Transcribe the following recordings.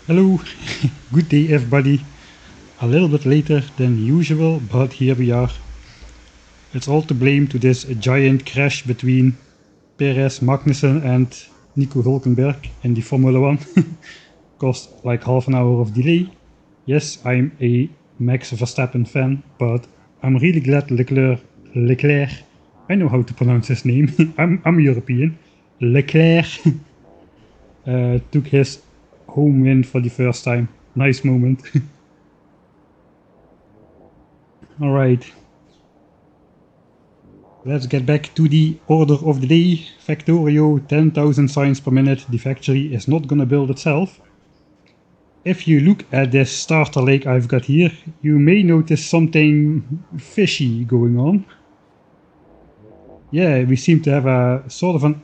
Hello, good day everybody. A little bit later than usual, but here we are. It's all to blame to this giant crash between Perez, Magnussen and Nico Hulkenberg in the Formula 1. Caused like half an hour of delay. Yes, I'm a Max Verstappen fan, but I'm really glad Leclerc, I know how to pronounce his name, I'm European, Leclerc took his home win for the first time. Nice moment. Alright. Let's get back to the order of the day. Factorio, 10,000 signs per minute. The factory is not gonna build itself. If you look at this starter lake I've got here, you may notice something fishy going on. Yeah, we seem to have a sort of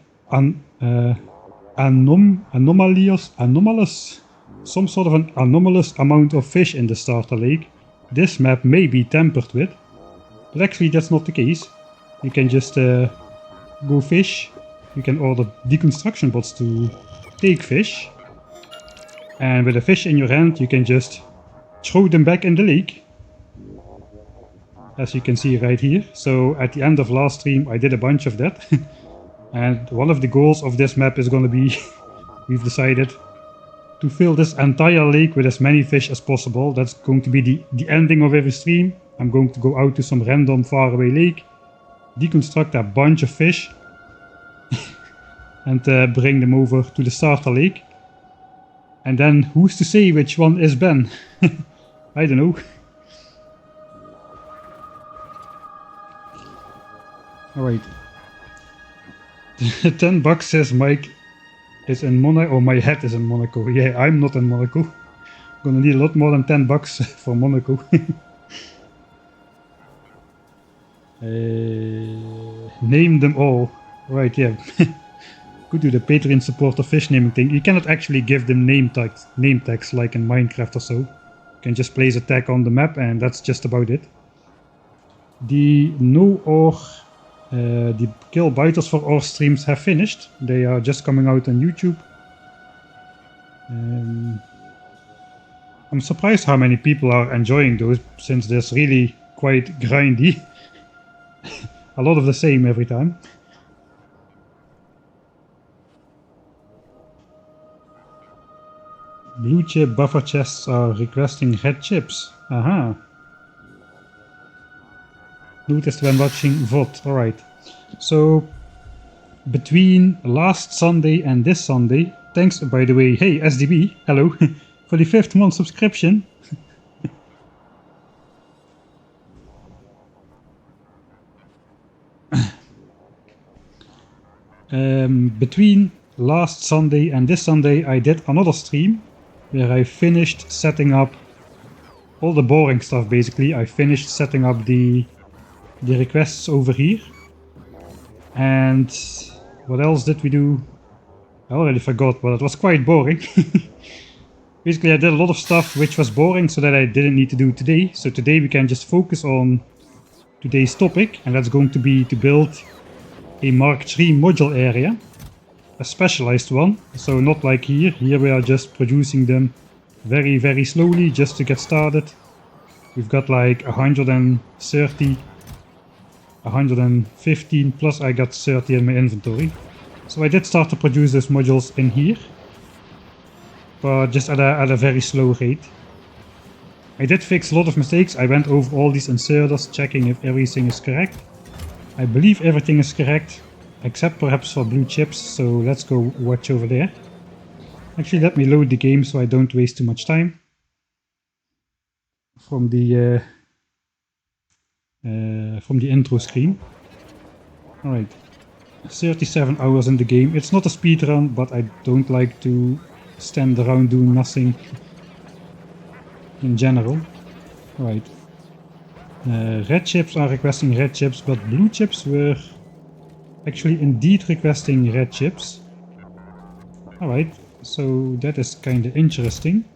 some sort of an anomalous amount of fish in the starter lake. This map may be tampered with, but actually that's not the case. You can just go fish. You can order deconstruction bots to take fish, and with a fish in your hand you can just throw them back in the lake, as you can see right here. So at the end of last stream I did a bunch of that. And one of the goals of this map is going to be, we've decided, to fill this entire lake with as many fish as possible. That's going to be the ending of every stream. I'm going to go out to some random faraway lake, deconstruct a bunch of fish, and bring them over to the starter lake. And then who's to say which one is Ben? I don't know. Alright. 10 bucks says Mike is in Monaco, or my head is in Monaco. Yeah, I'm not in Monaco. Gonna need a lot more than 10 bucks for Monaco. Name them all. Right, yeah. Could do the Patreon supporter fish naming thing. You cannot actually give them name tags like in Minecraft or so. You can just place a tag on the map and that's just about it. The no ore, the kill biters for ore streams have finished. They are just coming out on YouTube. I'm surprised how many people are enjoying those, since there's really quite grindy. A lot of the same every time. Blue chip buffer chests are requesting red chips. Aha. Noticed when watching VOD. Alright. So, between last Sunday and this Sunday, thanks, by the way, hey SDB, hello, for the 5th month subscription. Between last Sunday and this Sunday I did another stream where I finished setting up all the boring stuff. Basically I finished setting up the requests over here. And what else did we do? I already forgot, but it was quite boring. Basically I did a lot of stuff which was boring, so that I didn't need to do today. So today we can just focus on today's topic, and that's going to be to build a Mk.3 module area, a specialized one. So not like here. Here we are just producing them very, very slowly just to get started. We've got like 130, 115, plus I got 30 in my inventory. So I did start to produce those modules in here, but just at a very slow rate. I did fix a lot of mistakes. I went over all these inserters, checking if everything is correct. I believe everything is correct, except perhaps for blue chips, so let's go watch over there. Actually, let me load the game so I don't waste too much time. From the intro screen. Alright, 37 hours in the game. It's not a speedrun, but I don't like to stand around doing nothing in general. Alright. Red chips are requesting red chips, but blue chips were actually indeed requesting red chips. Alright, so that is kinda interesting.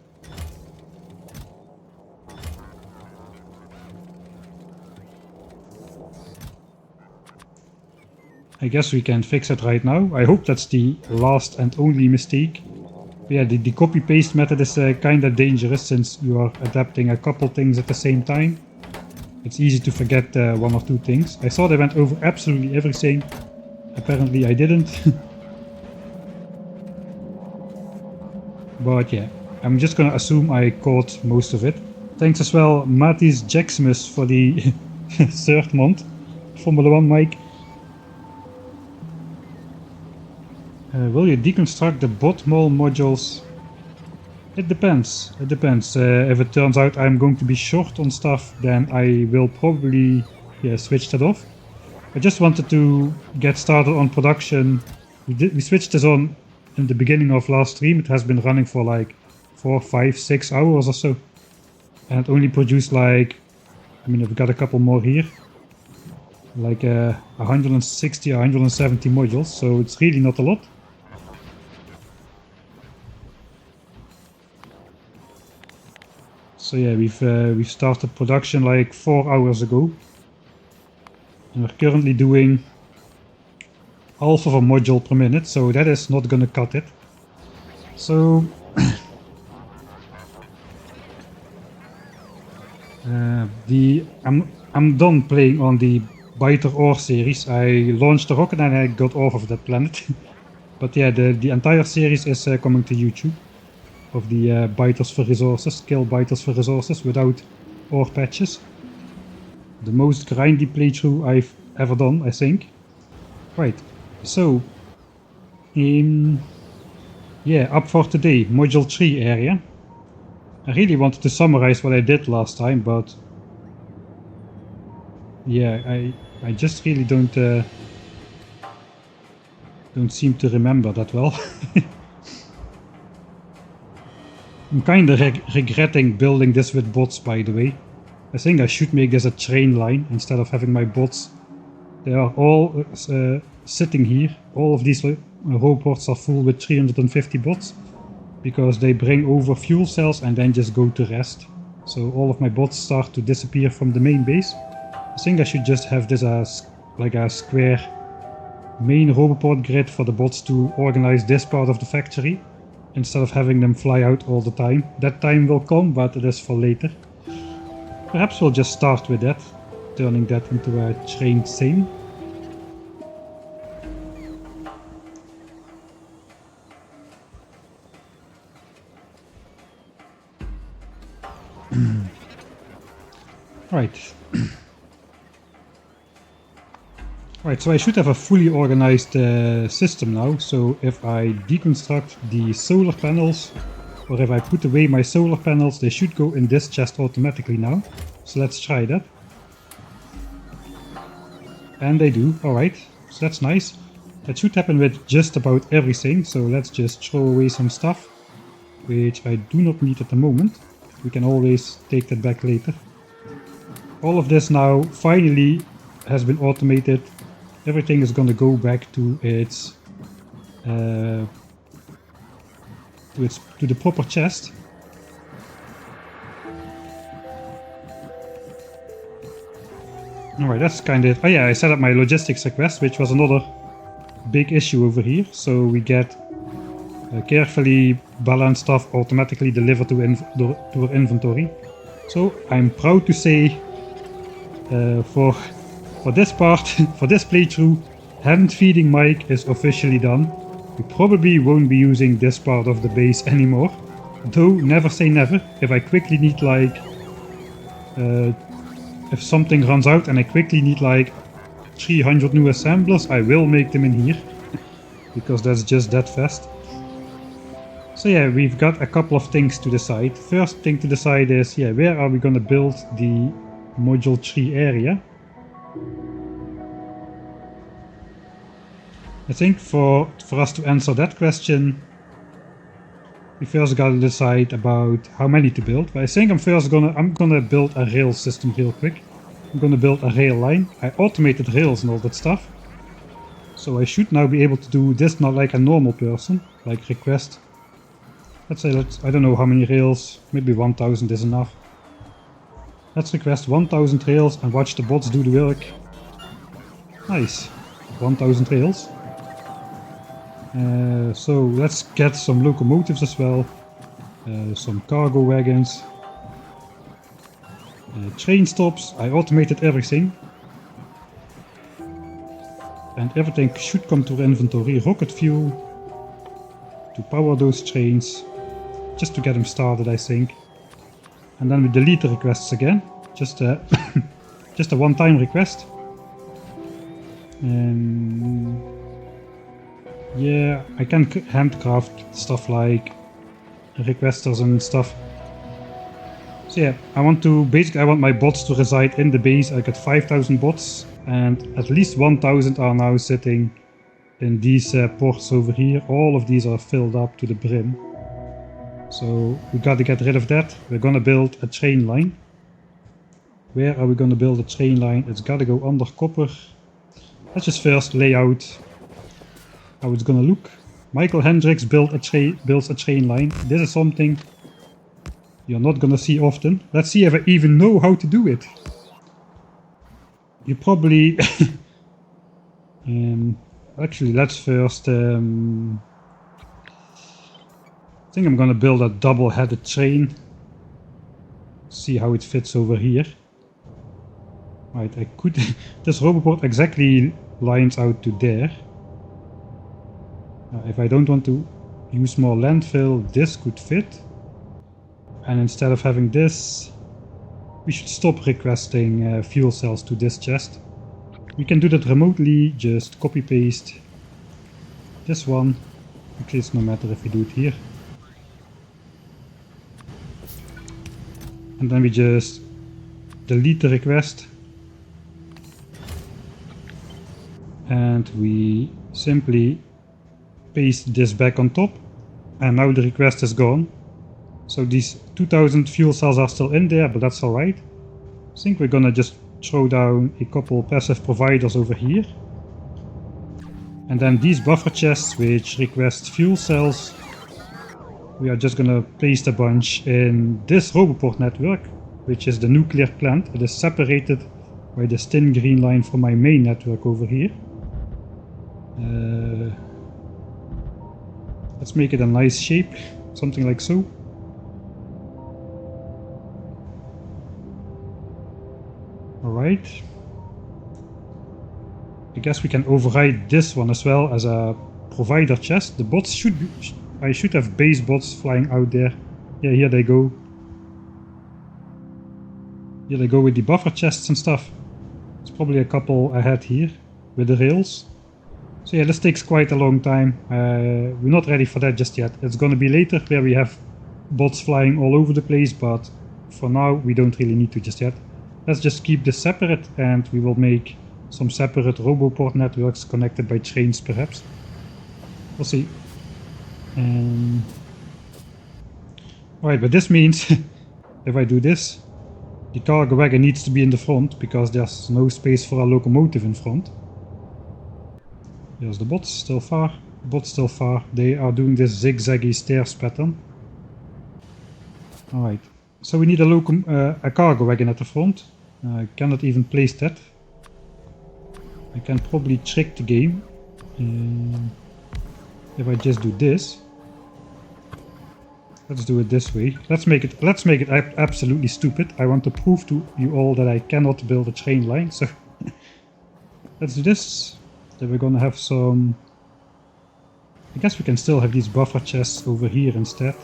I guess we can fix it right now. I hope that's the last and only mistake Yeah, the copy-paste method is kinda dangerous since you are adapting a couple things at the same time. It's easy to forget one or two things. I thought I went over absolutely everything. Apparently I didn't. But yeah, I'm just gonna assume I caught most of it. Thanks as well, Matis Jaximus, for the third month. Formula 1 Mike. Will you deconstruct the bot mole modules? It depends. It depends. If it turns out I'm going to be short on stuff, then I will probably switch that off. I just wanted to get started on production. We switched this on in the beginning of last stream. It has been running for like 4, 5, 6 hours or so. And it only produced like, I mean, I've got a couple more here. Like 160 or 170 modules, so it's really not a lot. So yeah, we've started production like 4 hours ago. And we're currently doing half of a module per minute, so that is not gonna cut it. So I'm done playing on the Biter Ore series. I launched the rocket and I got off of that planet. But yeah, the entire series is coming to YouTube. Of the biters for resources, kill biters for resources without ore patches. The most grindy playthrough I've ever done, I think. Right, so yeah, up for today, module 3 area. I really wanted to summarize what I did last time, but yeah, I just really don't seem to remember that well. I'm kinda regretting building this with bots, by the way. I think I should make this a train line instead of having my bots. They are all sitting here. All of these robots are full with 350 bots. Because they bring over fuel cells and then just go to rest. So all of my bots start to disappear from the main base. I think I should just have this as like a square main roboport grid for the bots to organize this part of the factory. Instead of having them fly out all the time. That time will come, but it is for later. Perhaps we'll just start with that, turning that into a train thing. Right. Right, so I should have a fully organized system now. So if I deconstruct the solar panels, or if I put away my solar panels, they should go in this chest automatically now. So let's try that. And they do, alright, so that's nice. That should happen with just about everything, so let's just throw away some stuff, which I do not need at the moment. We can always take that back later. All of this now finally has been automated. Everything is going to go back to its to the proper chest. Alright, that's kind of it. Oh yeah, I set up my logistics request, which was another big issue over here. So we get carefully balanced stuff automatically delivered to our inventory. So I'm proud to say for this part, for this playthrough, hand feeding Mike is officially done. We probably won't be using this part of the base anymore. Though, never say never. If I quickly need like... if something runs out and I quickly need like 300 new assemblers, I will make them in here. Because that's just that fast. So yeah, we've got a couple of things to decide. First thing to decide is, yeah, where are we gonna build the module 3 area? I think for us to answer that question, we first gotta decide about how many to build. But I think I'm gonna build a rail system real quick. I'm gonna build a rail line. I automated rails and all that stuff. So I should now be able to do this not like a normal person, like request. Let's say, I don't know how many rails, maybe 1000 is enough. Let's request 1000 rails and watch the bots do the work. Nice, 1000 rails. So let's get some locomotives as well, some cargo wagons, train stops. I automated everything. And everything should come to inventory. Rocket fuel to power those trains, just to get them started, I think. And then we delete the requests again, just a just a one-time request. Yeah, I can handcraft stuff like requesters and stuff. So yeah, I want my bots to reside in the base. I got 5,000 bots, and at least 1,000 are now sitting in these ports over here. All of these are filled up to the brim. So we got to get rid of that. We're gonna build a train line. Where are we gonna build a train line? It's gotta go under copper. Let's just first lay out how it's gonna look. Michael Hendricks builds a train line. This is something you're not gonna see often. Let's see if I even know how to do it. You probably... actually, let's first... I think I'm gonna build a double-headed train. See how it fits over here. Right, I could... this roboport exactly lines out to there. If I don't want to use more landfill, this could fit. And instead of having this, we should stop requesting fuel cells to this chest. We can do that remotely, just copy paste this one. Actually, it's no matter if we do it here. And then we just delete the request. And we simply paste this back on top. And now the request is gone. So these 2,000 fuel cells are still in there, but that's alright. I think we're gonna just throw down a couple passive providers over here. And then these buffer chests, which request fuel cells, we are just gonna place a bunch in this roboport network, which is the nuclear plant. It is separated by this thin green line from my main network over here. Let's make it a nice shape, something like so. Alright. I guess we can override this one as well as a provider chest. The bots should be... I should have base bots flying out there. Yeah, here they go. Here they go with the buffer chests and stuff. It's probably a couple ahead here with the rails. So yeah, this takes quite a long time. We're not ready for that just yet. It's gonna be later where we have bots flying all over the place, but for now we don't really need to just yet. Let's just keep this separate, and we will make some separate roboport networks connected by trains perhaps. We'll see. Alright, but this means if I do this, the cargo wagon needs to be in the front because there's no space for a locomotive in front. There's the bots, still far. Bots still far. They are doing this zigzaggy stairs pattern. Alright, so we need a cargo wagon at the front. I cannot even place that. I can probably trick the game if I just do this. Let's do it this way. Let's make it absolutely stupid. I want to prove to you all that I cannot build a train line. So let's do this. Then we're gonna have some... I guess we can still have these buffer chests over here instead.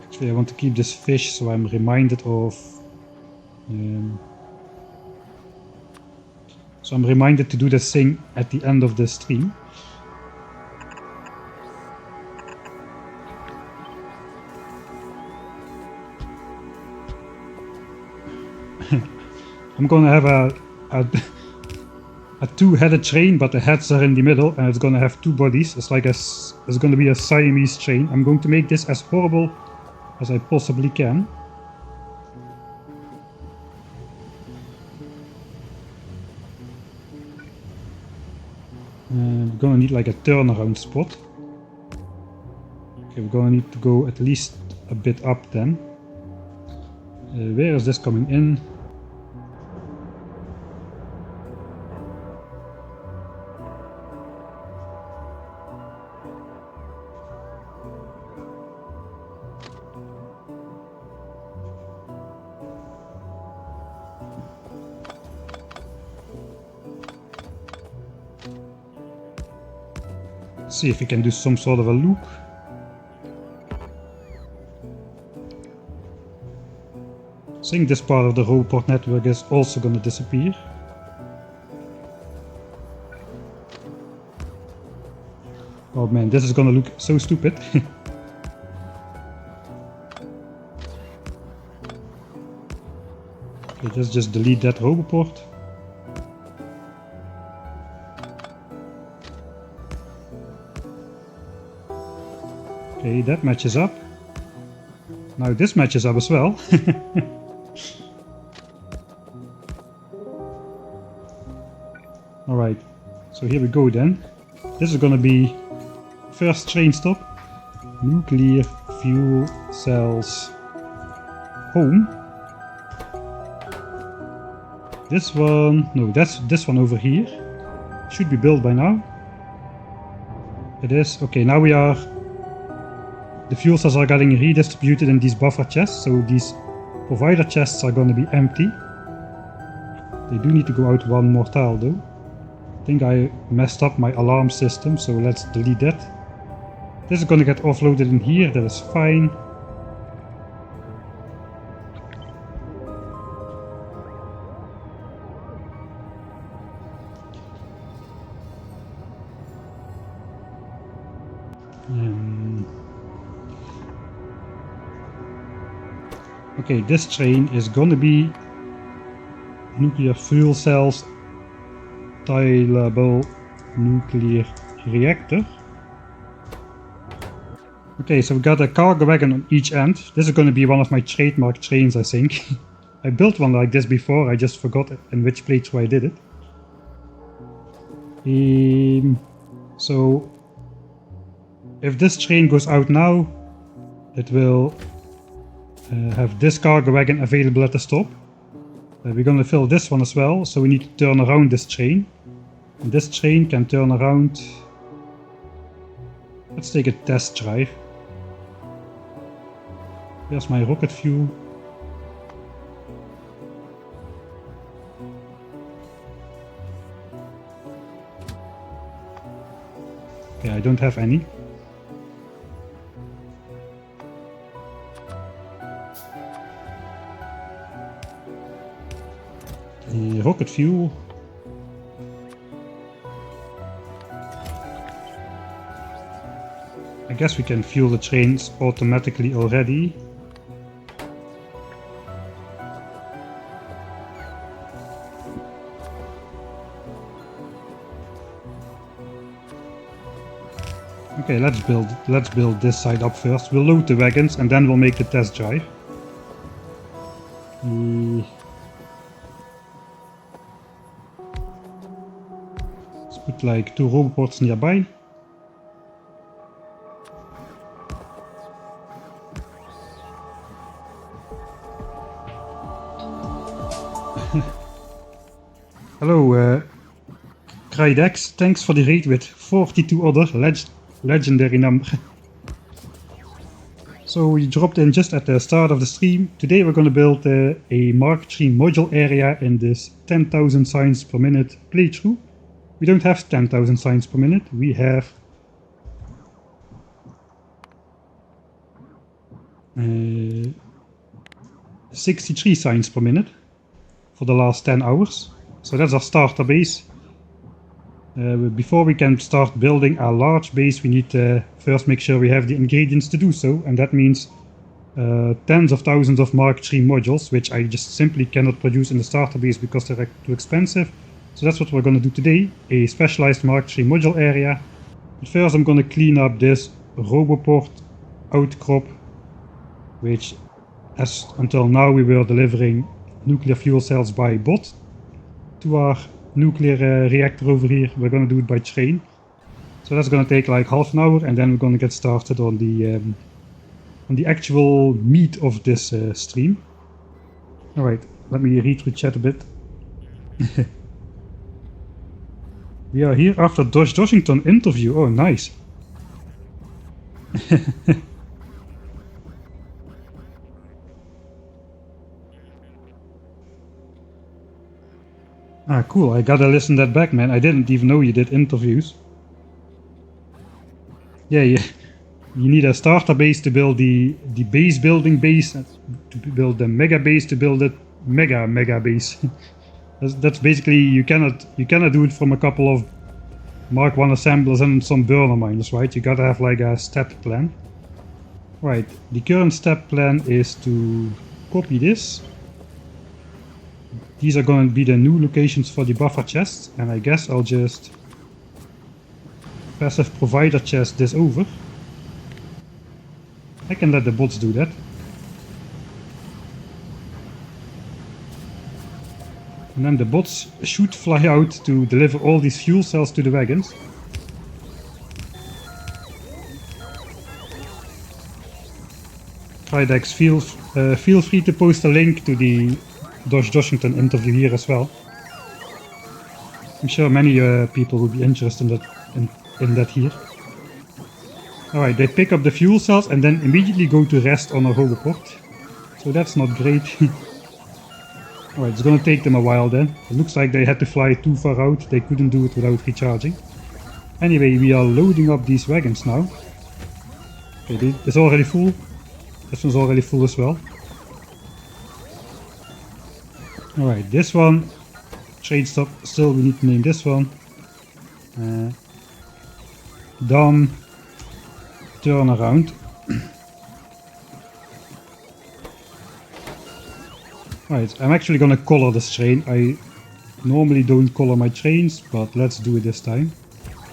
Actually, I want to keep this fish so I'm reminded of... so I'm reminded to do this thing at the end of the stream. I'm gonna have a two-headed train, but the heads are in the middle, and it's gonna have two bodies. It's like it's gonna be a Siamese train. I'm going to make this as horrible as I possibly can. We're gonna need like a turnaround spot. Okay, we're gonna need to go at least a bit up then. Where is this coming in? Let's see if we can do some sort of a loop. I think this part of the roboport network is also gonna disappear. Oh man, this is gonna look so stupid. Okay, let's just delete that roboport. Okay, that matches up. Now this matches up as well. Alright, so here we go then. This is gonna be first train stop. Nuclear fuel cells home. This one, no, that's this one over here. Should be built by now. It is. Okay, now we are... The fuel cells are getting redistributed in these buffer chests, so these provider chests are going to be empty. They do need to go out one more tile though. I think I messed up my alarm system, so let's delete that. This is going to get offloaded in here, that is fine. Okay, this train is going to be nuclear fuel cells tileable nuclear reactor. Okay, so we got a cargo wagon on each end. This is going to be one of my trademark trains, I think. I built one like this before, I just forgot in which playthrough I did it. So if this train goes out now, it will have this cargo wagon available at the stop. We're going to fill this one as well, so we need to turn around this train. And this train can turn around... Let's take a test drive. There's my rocket fuel. Okay, I don't have any. Rocket fuel. I guess we can fuel the trains automatically already. Okay, let's build this side up first. We'll load the wagons and then we'll make the test drive. Put like 2 roboports nearby. Hello, Krydex, thanks for the raid with 42 other legendary number. So you dropped in just at the start of the stream. Today we're going to build a Mk.3 module area in this 10,000 signs per minute playthrough. We don't have 10,000 signs per minute, we have 63 signs per minute for the last 10 hours. So that's our starter base. Before we can start building a large base, we need to first make sure we have the ingredients to do so, and that means tens of thousands of Mk.3 modules, which I just simply cannot produce in the starter base because they're too expensive. So that's what we're going to do today, a specialized Mk.3 module area. But first I'm going to clean up this roboport outcrop, which as until now we were delivering nuclear fuel cells by bot to our nuclear reactor over here. We're going to do it by train. So that's going to take like half an hour, and then we're going to get started on the actual meat of this stream. Alright, let me read through chat a bit. We are here after Dodge Washington interview. Oh, nice. Ah, cool. I gotta listen that back, man. I didn't even know you did interviews. Yeah, you need a starter base to build the base building base, to build the mega base, to build it mega base. that's basically, you cannot do it from a couple of Mark 1 assemblers and some burner miners, right? You gotta have like a step plan. Right, the current step plan is to copy this. These are going to be the new locations for the buffer chests, and I guess I'll just passive provider chest this over. I can let the bots do that. And then the bots should fly out to deliver all these fuel cells to the wagons. Tridex, feel free to post a link to the Dosh Doshington interview here as well. I'm sure many people will be interested in that here. Alright, they pick up the fuel cells and then immediately go to rest on a hoverport. So that's not great. Alright, it's gonna take them a while then. It looks like they had to fly too far out. They couldn't do it without recharging. Anyway, we are loading up these wagons now. Okay, it's already full. This one's already full as well. Alright, this one. Trade stop. Still, we need to name this one. Done. Turn around. Right, I'm actually gonna color this train. I normally don't color my trains, but let's do it this time.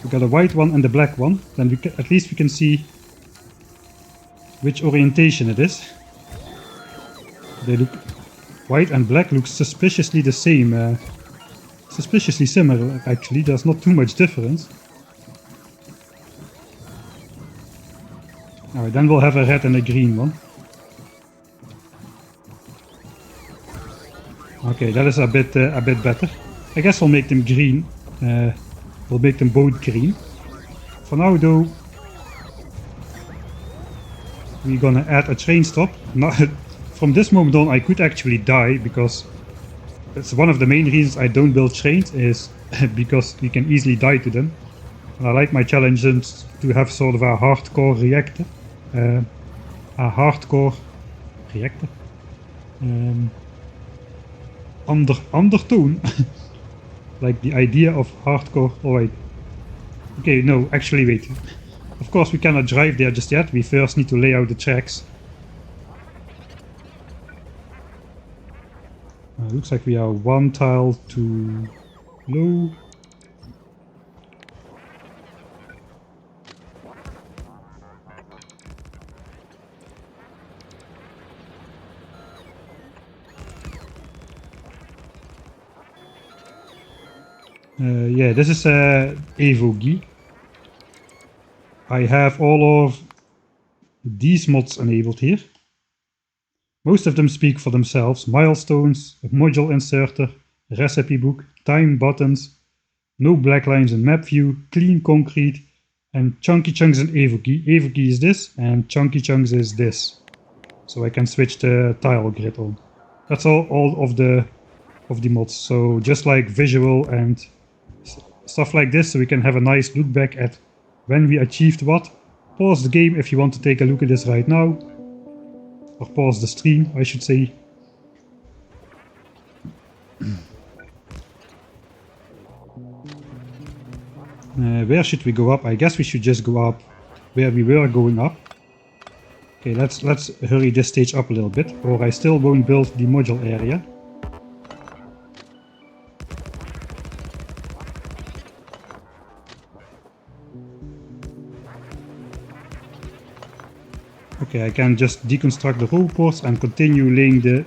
We got a white one and a black one. Then at least we can see which orientation it is. They look, white and black look suspiciously the same. Suspiciously similar, actually. There's not too much difference. Alright, then we'll have a red and a green one. Okay, that is a bit better. I guess we'll make them green. We'll make them both green. For now, though, we're gonna add a train stop. Now, from this moment on, I could actually die, because that's one of the main reasons I don't build trains, is because you can easily die to them. And I like my challenges to have sort of a hardcore reactor. A hardcore reactor. Undertone. Like the idea of hardcore. Oh wait. Okay, no, actually wait. Of course we cannot drive there just yet. We first need to lay out the tracks. Looks like we are one tile too low. Yeah, this is Evogi. I have all of these mods enabled here. Most of them speak for themselves. Milestones, a module inserter, recipe book, time buttons, no black lines in map view, clean concrete, and chunky chunks in Evogi. Evogi is this, and chunky chunks is this. So I can switch the tile grid on. That's all of the mods. So just like visual and stuff like this, so we can have a nice look back at when we achieved what. Pause the game if you want to take a look at this right now. Or pause the stream, I should say. Where should we go up? I guess we should just go up where we were going up. Okay, let's hurry this stage up a little bit, or I still won't build the module area. Okay, I can just deconstruct the roll ports and continue laying the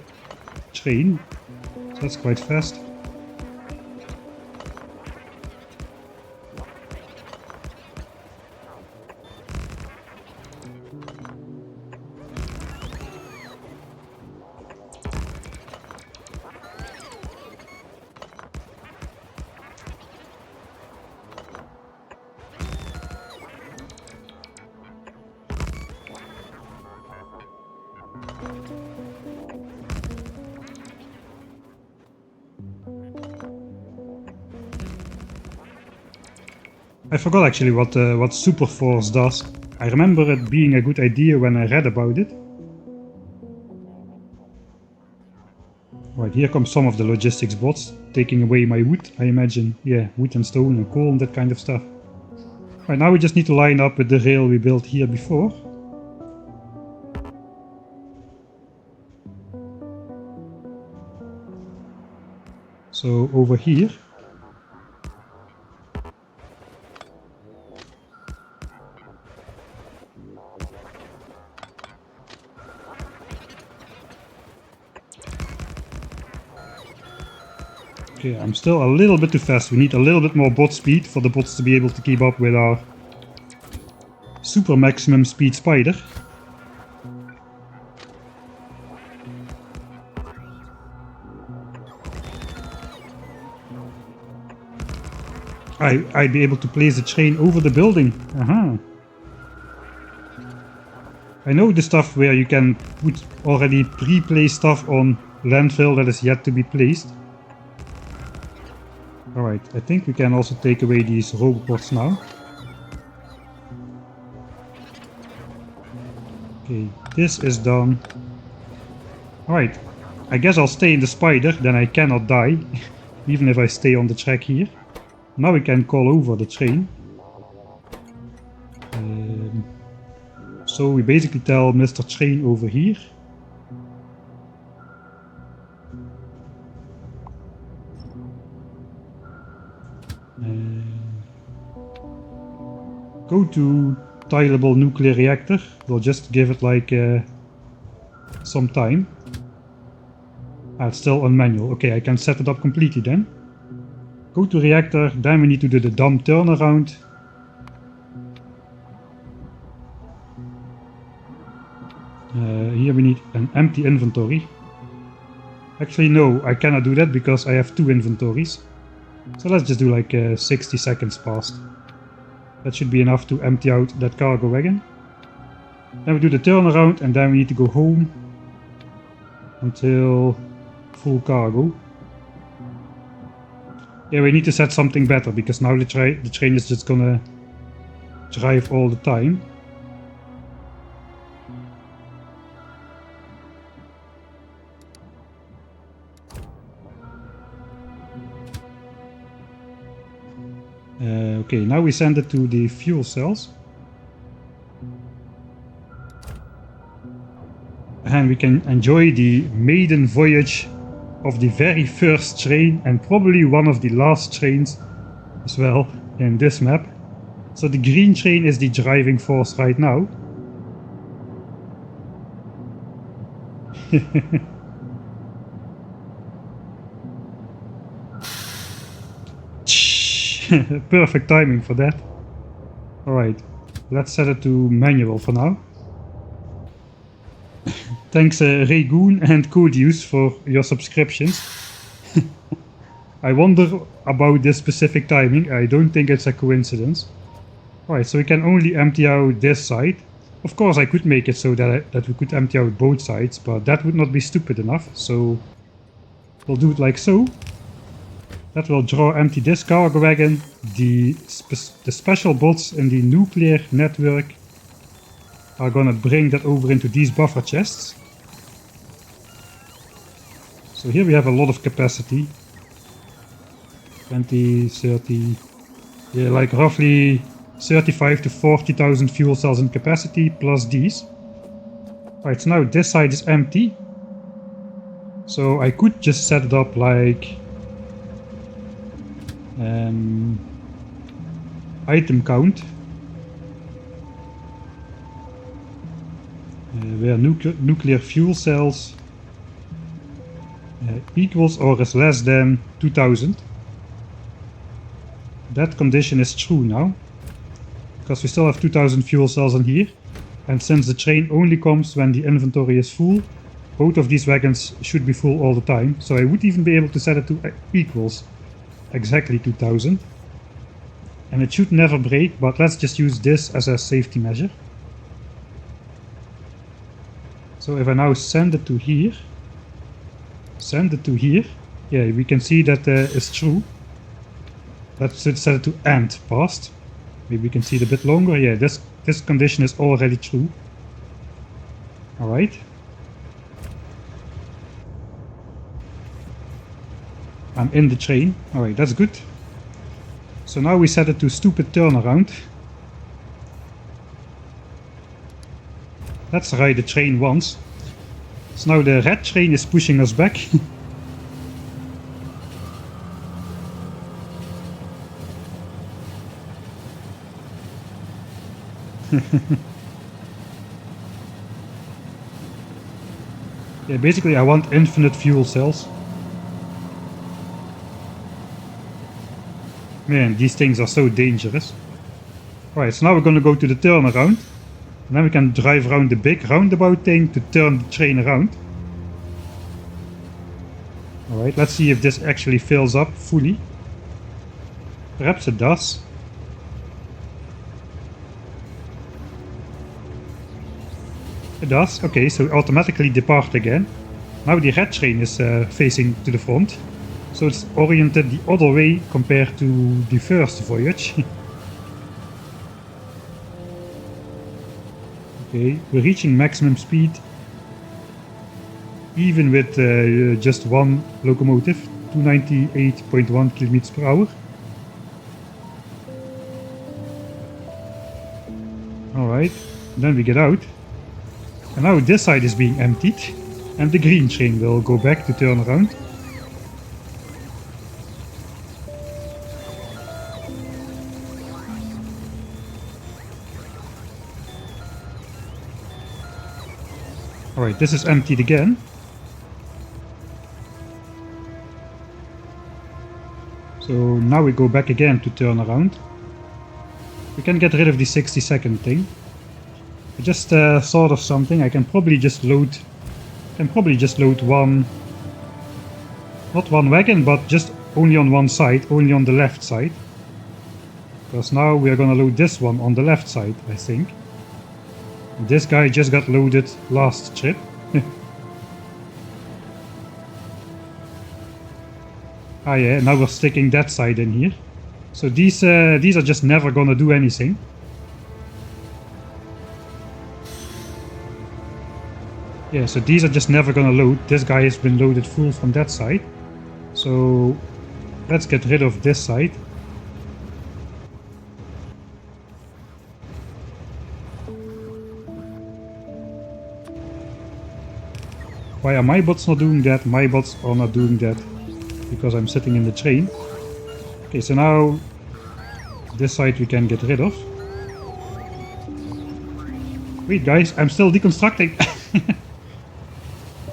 train. So that's quite fast. I forgot actually what Super Force does. I remember it being a good idea when I read about it. Right, here comes some of the logistics bots, taking away my wood, I imagine. Yeah, wood and stone and coal and that kind of stuff. Right, now we just need to line up with the rail we built here before. So over here. Okay, I'm still a little bit too fast. We need a little bit more bot speed for the bots to be able to keep up with our super maximum speed spider. I'd be able to place the train over the building. Aha. I know the stuff where you can put already pre-placed stuff on landfill that is yet to be placed. Alright, I think we can also take away these robots now. Okay, this is done. Alright, I guess I'll stay in the spider, then I cannot die, even if I stay on the track here. Now we can call over the train. So we basically tell Mr. Train over here. Go to tileable nuclear reactor. We'll just give it like some time. It's still on manual. Okay, I can set it up completely then. Go to reactor, then we need to do the dumb turnaround. Here we need an empty inventory. Actually no, I cannot do that because I have 2 inventories. So let's just do like 60 seconds past. That should be enough to empty out that cargo wagon. Then we do the turnaround and then we need to go home until full cargo. Yeah, we need to set something better because now the train is just gonna drive all the time. Okay, now we send it to the fuel cells. And we can enjoy the maiden voyage of the very first train and probably one of the last trains as well in this map. So the green train is the driving force right now. Perfect timing for that. Alright, let's set it to manual for now. Thanks Raygoon and Codius for your subscriptions. I wonder about this specific timing. I don't think it's a coincidence. Alright, so we can only empty out this side. Of course I could make it so that we could empty out both sides, but that would not be stupid enough, so we'll do it like so. That will empty this cargo wagon. The special bots in the nuclear network are gonna bring that over into these buffer chests. So here we have a lot of capacity. 20, 30, yeah, like roughly 35 to 40,000 fuel cells in capacity plus these. Right, so now this side is empty. So I could just set it up like item count, where nuclear fuel cells equals or is less than 2000. That condition is true now, because we still have 2000 fuel cells in here, and since the train only comes when the inventory is full, both of these wagons should be full all the time, so I would even be able to set it to equals exactly 2000. And it should never break, but let's just use this as a safety measure. So if I now send it to here, yeah, we can see that is true. Let's set it to end past. Maybe we can see it a bit longer. Yeah, this this condition is already true. Alright. I'm in the train. Alright, that's good. So now we set it to stupid turnaround. Let's ride the train once. So now the red train is pushing us back. Yeah, basically I want infinite fuel cells. Man, these things are so dangerous. Alright, so now we're gonna go to the turnaround. And then we can drive around the big roundabout thing to turn the train around. Alright, let's see if this actually fills up fully. Perhaps it does. It does. Okay, so automatically depart again. Now the red train is facing to the front. So it's oriented the other way compared to the first voyage. Okay, we're reaching maximum speed. Even with just one locomotive, 298.1 kilometers per hour. Alright, then we get out. And now this side is being emptied. And the green train will go back to turn around. Alright, this is emptied again. So now we go back again to turn around. We can get rid of the 60-second thing. I just thought of something. I can probably just load one, not one wagon, but just only on one side, only on the left side. Because now we are gonna load this one on the left side, I think. This guy just got loaded last trip. Ah yeah, now we're sticking that side in here. So these are just never gonna do anything. Yeah, so these are just never gonna load. This guy has been loaded full from that side. So let's get rid of this side. Why are my bots not doing that? My bots are not doing that because I'm sitting in the train. Okay, so now this side we can get rid of. Wait guys, I'm still deconstructing.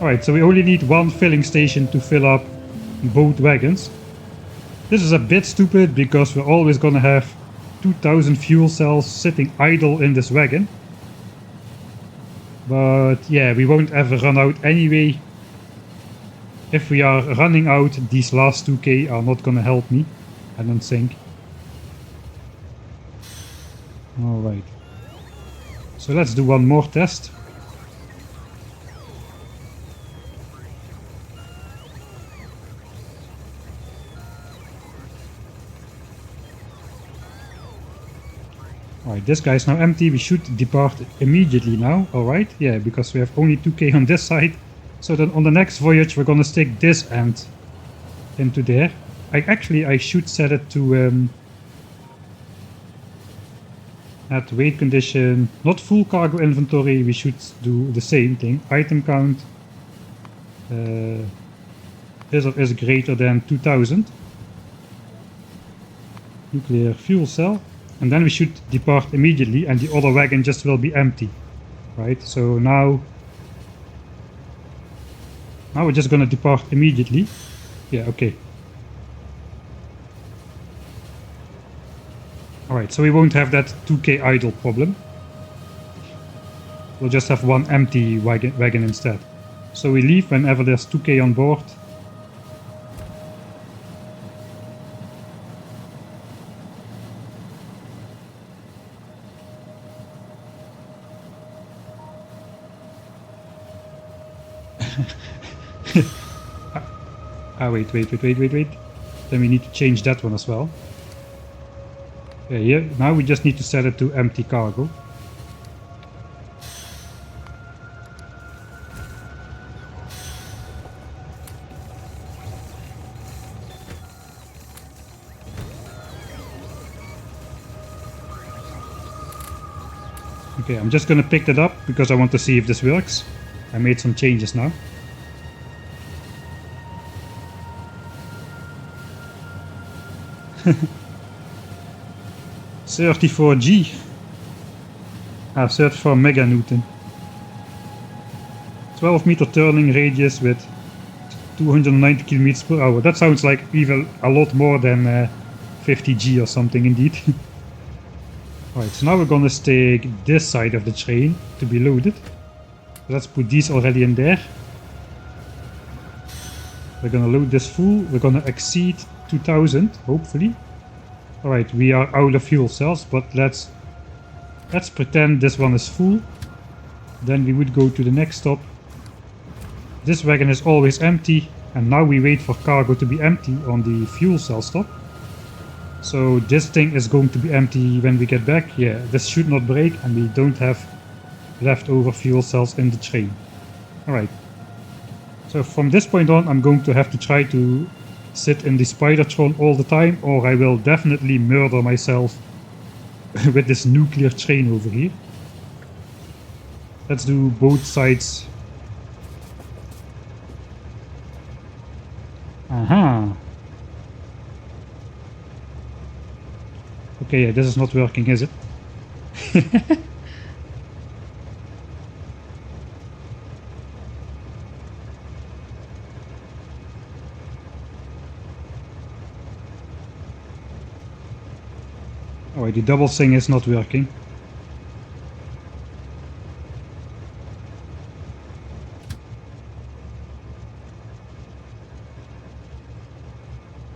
Alright, so we only need one filling station to fill up both wagons. This is a bit stupid because we're always gonna have 2000 fuel cells sitting idle in this wagon. But yeah, we won't ever run out anyway. If we are running out, these last 2k are not gonna help me, I don't think. Alright. So let's do one more test. Alright, this guy is now empty. We should depart immediately now. Alright, yeah, because we have only 2k on this side. So then on the next voyage we're gonna stick this end into there. I should set it to at weight condition, not full cargo inventory. We should do the same thing. Item count is greater than 2000. Nuclear fuel cell. And then we should depart immediately and the other wagon just will be empty. Right, so now we're just gonna depart immediately. Yeah, okay. Alright, so we won't have that 2k idle problem. We'll just have one empty wagon instead. So we leave whenever there's 2k on board. Wait. Then we need to change that one as well. Yeah, here, now we just need to set it to empty cargo. Okay, I'm just gonna pick that up because I want to see if this works. I made some changes now. (34G). 34 meganewton. 12 meter turning radius with 290 kilometers per hour. That sounds like even a lot more than 50G or something indeed. Alright, so now we're gonna take this side of the train to be loaded. Let's put these already in there. We're gonna load this full. We're gonna exceed 2000, hopefully. Alright, we are out of fuel cells, but let's pretend this one is full. Then we would go to the next stop. This wagon is always empty, and now we wait for cargo to be empty on the fuel cell stop. So this thing is going to be empty when we get back. Yeah, this should not break, and we don't have leftover fuel cells in the train. Alright. So from this point on, I'm going to have to try to sit in the Spidertron all the time, or I will definitely murder myself with this nuclear train over here. Let's do both sides. Aha. Okay, yeah, this is not working, is it? Oh, the double thing is not working.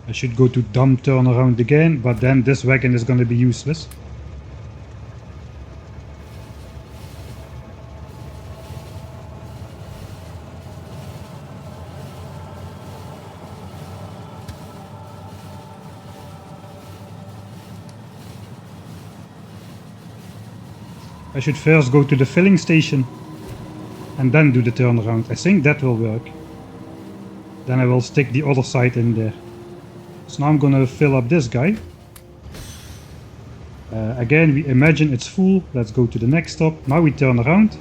I should go to dumb turnaround again, but then this wagon is going to be useless. I should first go to the filling station and then do the turnaround. I think that will work. Then I will stick the other side in there. So now I'm gonna fill up this guy. Again, we imagine it's full. Let's go to the next stop. Now we turn around.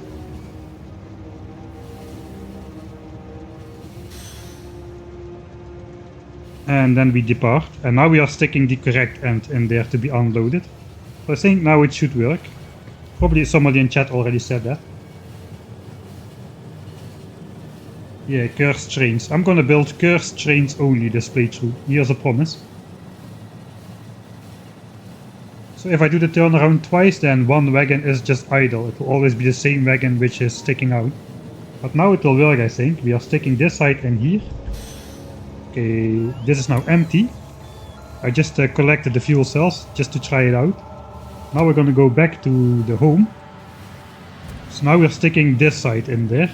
And then we depart. And now we are sticking the correct end in there to be unloaded. So I think now it should work. Probably somebody in chat already said that. Yeah, cursed trains. I'm gonna build cursed trains only this playthrough. Here's a promise. So if I do the turnaround twice, then one wagon is just idle. It will always be the same wagon which is sticking out. But now it will work, I think. We are sticking this side in here. Okay, this is now empty. I just collected the fuel cells just to try it out. Now we're gonna go back to the home. So now we're sticking this side in there.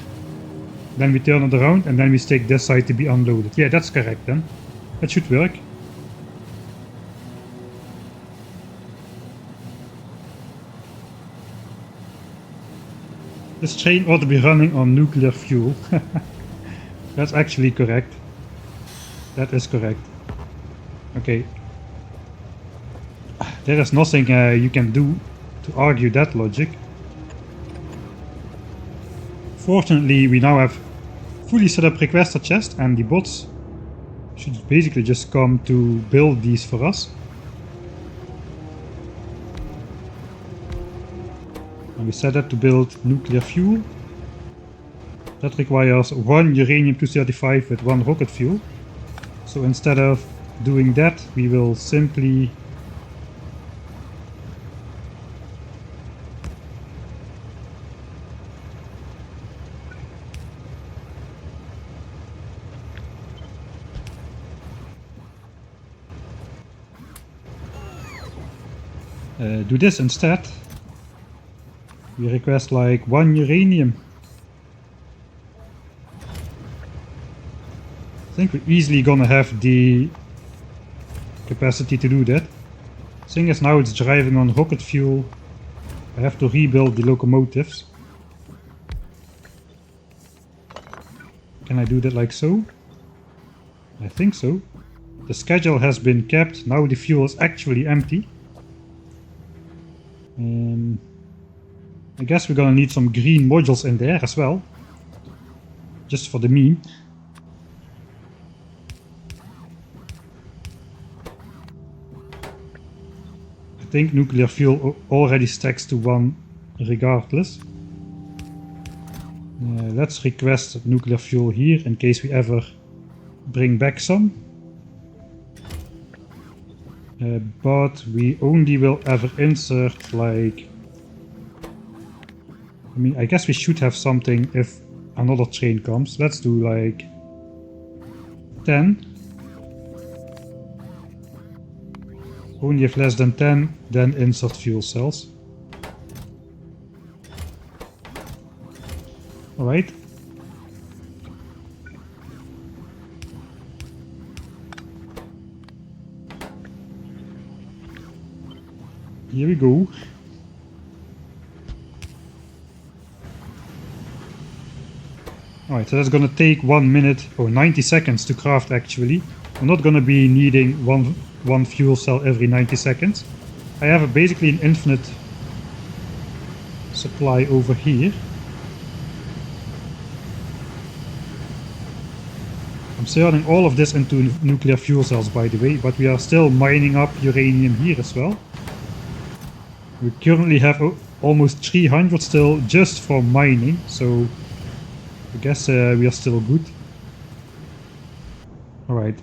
Then we turn it around and then we stick this side to be unloaded. Yeah, that's correct then. That should work. This train ought to be running on nuclear fuel. That's actually correct. That is correct. Okay. There is nothing you can do to argue that logic. Fortunately, we now have fully set up requester chest, and the bots should basically just come to build these for us. And we set that to build nuclear fuel. That requires 1 uranium-235 with 1 rocket fuel. So instead of doing that, we will simply do this instead. We request like 1 uranium. I think we're easily gonna have the capacity to do that. Thing is, now it's driving on rocket fuel. I have to rebuild the locomotives. Can I do that like so? I think so. The schedule has been kept. Now the fuel is actually empty. I guess we're gonna need some green modules in there as well. Just for the meme. I think nuclear fuel already stacks to 1 regardless. Let's request nuclear fuel here in case we ever bring back some. But we only will ever insert like... I mean, I guess we should have something if another train comes. Let's do like 10. Only if less than 10, then insert fuel cells. Alright. Here we go. Alright, so that's gonna take 1 minute or 90 seconds to craft actually. We're not gonna be needing one fuel cell every 90 seconds. I have basically an infinite supply over here. I'm turning all of this into nuclear fuel cells by the way, but we are still mining up uranium here as well. We currently have almost 300 still just from mining, so I guess we are still good. Alright.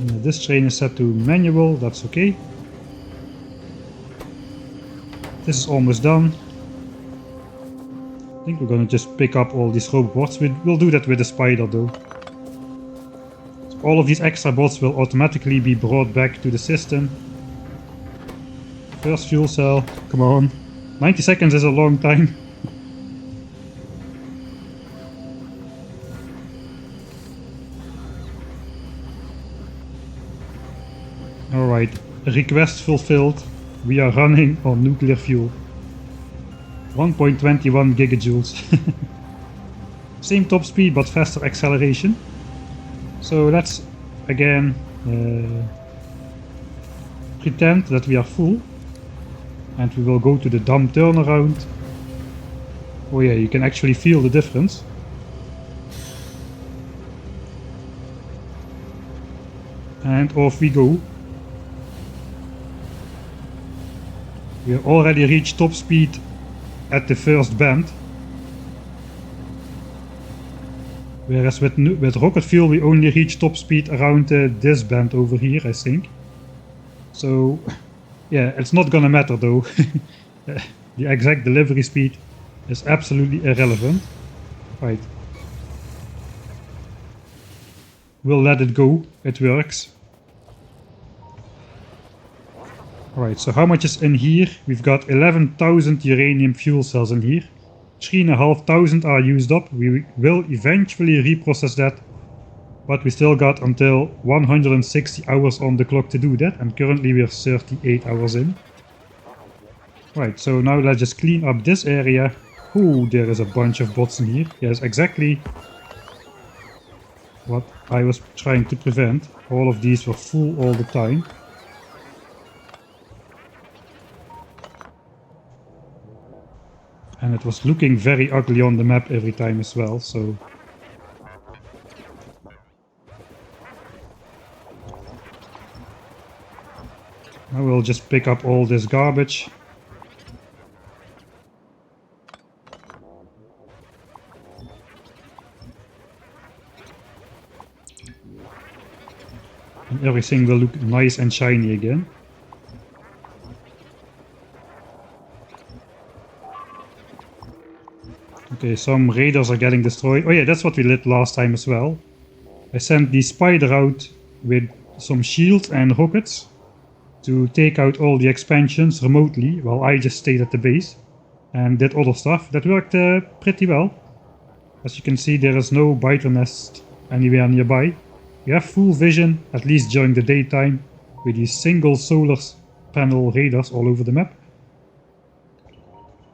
This train is set to manual, that's okay. This is almost done. I think we're gonna just pick up all these robots. We'll do that with the spider though. So all of these extra bots will automatically be brought back to the system. First fuel cell, come on. 90 seconds is a long time. Alright, request fulfilled. We are running on nuclear fuel. 1.21 gigajoules. Same top speed but faster acceleration. So let's again pretend that we are full. And we will go to the dump turnaround. Oh yeah, you can actually feel the difference. And off we go. We already reached top speed at the first bend. Whereas with rocket fuel we only reach top speed around this bend over here, I think. So yeah, it's not gonna matter though. The exact delivery speed is absolutely irrelevant. Right. We'll let it go, it works. Alright, so how much is in here? We've got 11,000 uranium fuel cells in here. 3,500 are used up. We will eventually reprocess that. But we still got until 160 hours on the clock to do that. And currently we're 38 hours in. Right, so now let's just clean up this area. Oh, there is a bunch of bots in here. Yes, exactly what I was trying to prevent. All of these were full all the time. And it was looking very ugly on the map every time as well, so... I will just pick up all this garbage. And everything will look nice and shiny again. Okay, some raiders are getting destroyed. Oh yeah, that's what we did last time as well. I sent the spider out with some shields and rockets to take out all the expansions remotely while I just stayed at the base and did other stuff. That worked pretty well. As you can see, there is no biter nest anywhere nearby. We have full vision, at least during the daytime, with these single solar panel radars all over the map.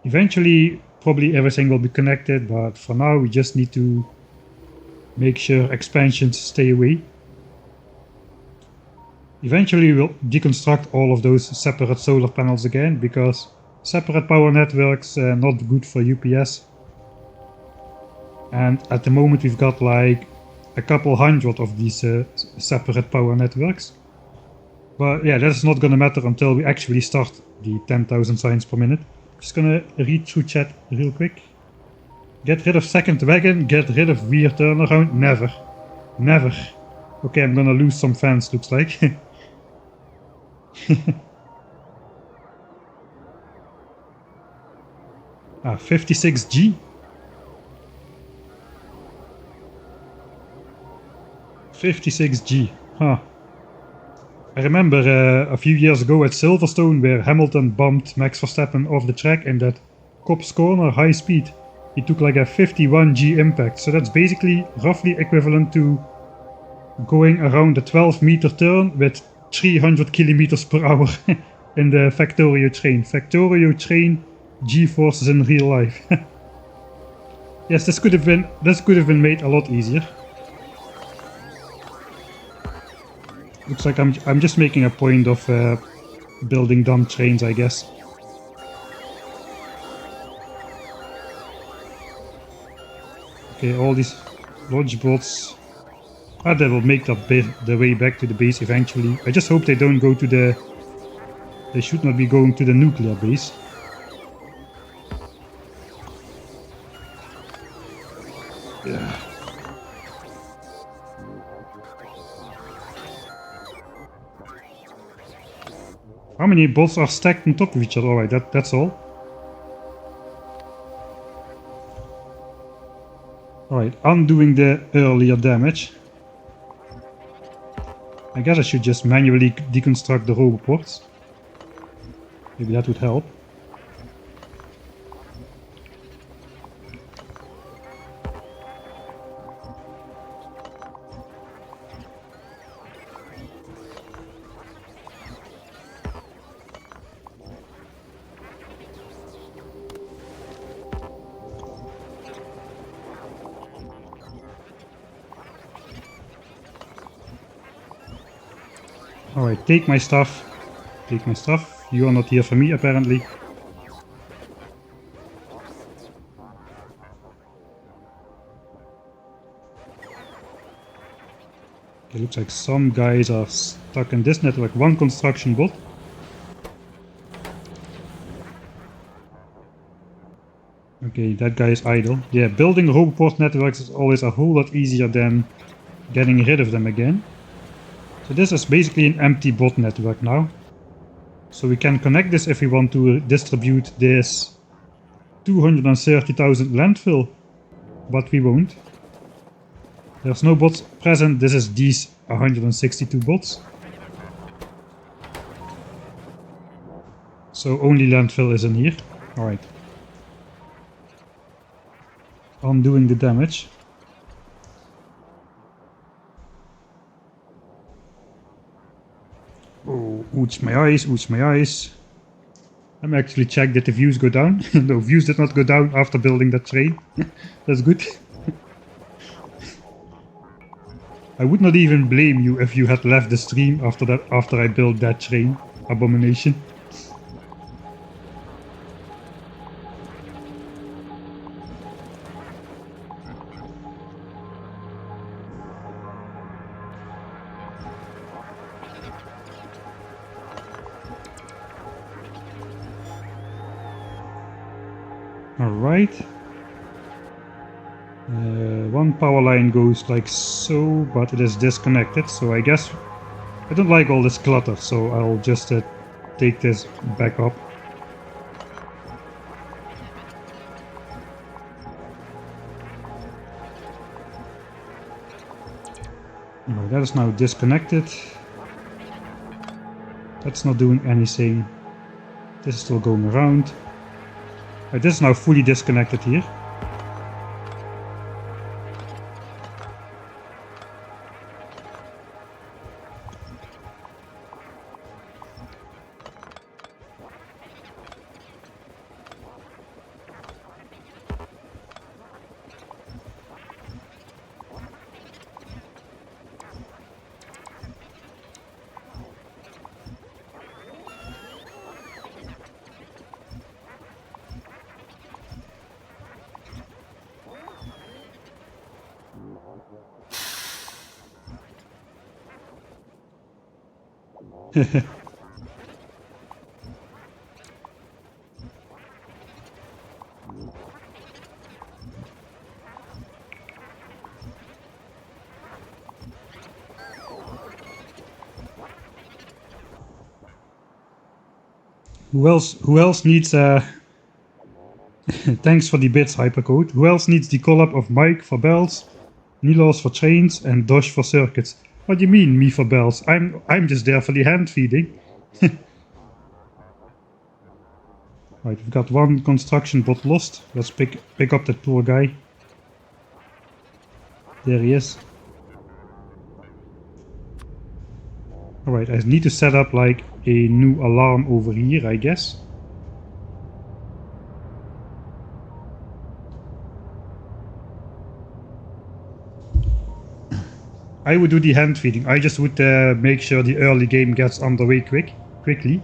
Eventually, probably everything will be connected, but for now we just need to make sure expansions stay away. Eventually we'll deconstruct all of those separate solar panels again, because separate power networks are not good for UPS. And at the moment we've got like a couple hundred of these separate power networks. But yeah, that's not gonna matter until we actually start the 10,000 signs per minute. Just gonna read through chat real quick. Get rid of second wagon, get rid of weird turnaround, never. Never. Okay, I'm gonna lose some fans, looks like. 56G. 56G, huh. I remember a few years ago at Silverstone where Hamilton bumped Max Verstappen off the track in that Cops Corner high speed. He took like a 51G impact, so that's basically roughly equivalent to going around a 12-meter turn with 300 kilometers per hour in the Factorio train. Factorio train G-forces in real life. Yes, this could have been made a lot easier. Looks like I'm just making a point of building dumb trains, I guess. Okay, all these lodge bots. They will make their way back to the base eventually. I just hope they don't go to the... They should not be going to the nuclear base. Yeah. How many bots are stacked on top of each other? Alright, that's all. Alright, undoing the earlier damage. I guess I should just manually deconstruct the roboports. Maybe that would help. Alright, take my stuff. Take my stuff. You are not here for me, apparently. It looks like some guys are stuck in this network. One construction bot. Okay, that guy is idle. Yeah, building roboport networks is always a whole lot easier than getting rid of them again. So this is basically an empty bot network now. So we can connect this if we want to distribute this 230,000 landfill, but we won't. There's no bots present, this is these 162 bots. So only landfill is in here. Alright. Undoing the damage. Oh, ouch my eyes, ouch my eyes. Let me actually check that the views go down. No, views did not go down after building that train. That's good. I would not even blame you if you had left the stream after I built that train. Abomination. Alright. One power line goes like so, but it is disconnected, so I guess I don't like all this clutter, so I'll just take this back up. Alright, that is now disconnected. That's not doing anything. This is still going around. This is now fully disconnected here. Who else needs thanks for the bits, Hypercode. Who else needs the collab of Mike for bells, Nilos for trains, and Dosh for circuits? What do you mean, me for bells? I'm just there for the hand feeding. Right, we've got one construction bot lost. Let's pick up that poor guy. There he is. Alright, I need to set up like a new alarm over here, I guess. I would do the hand feeding. I just would make sure the early game gets underway quickly.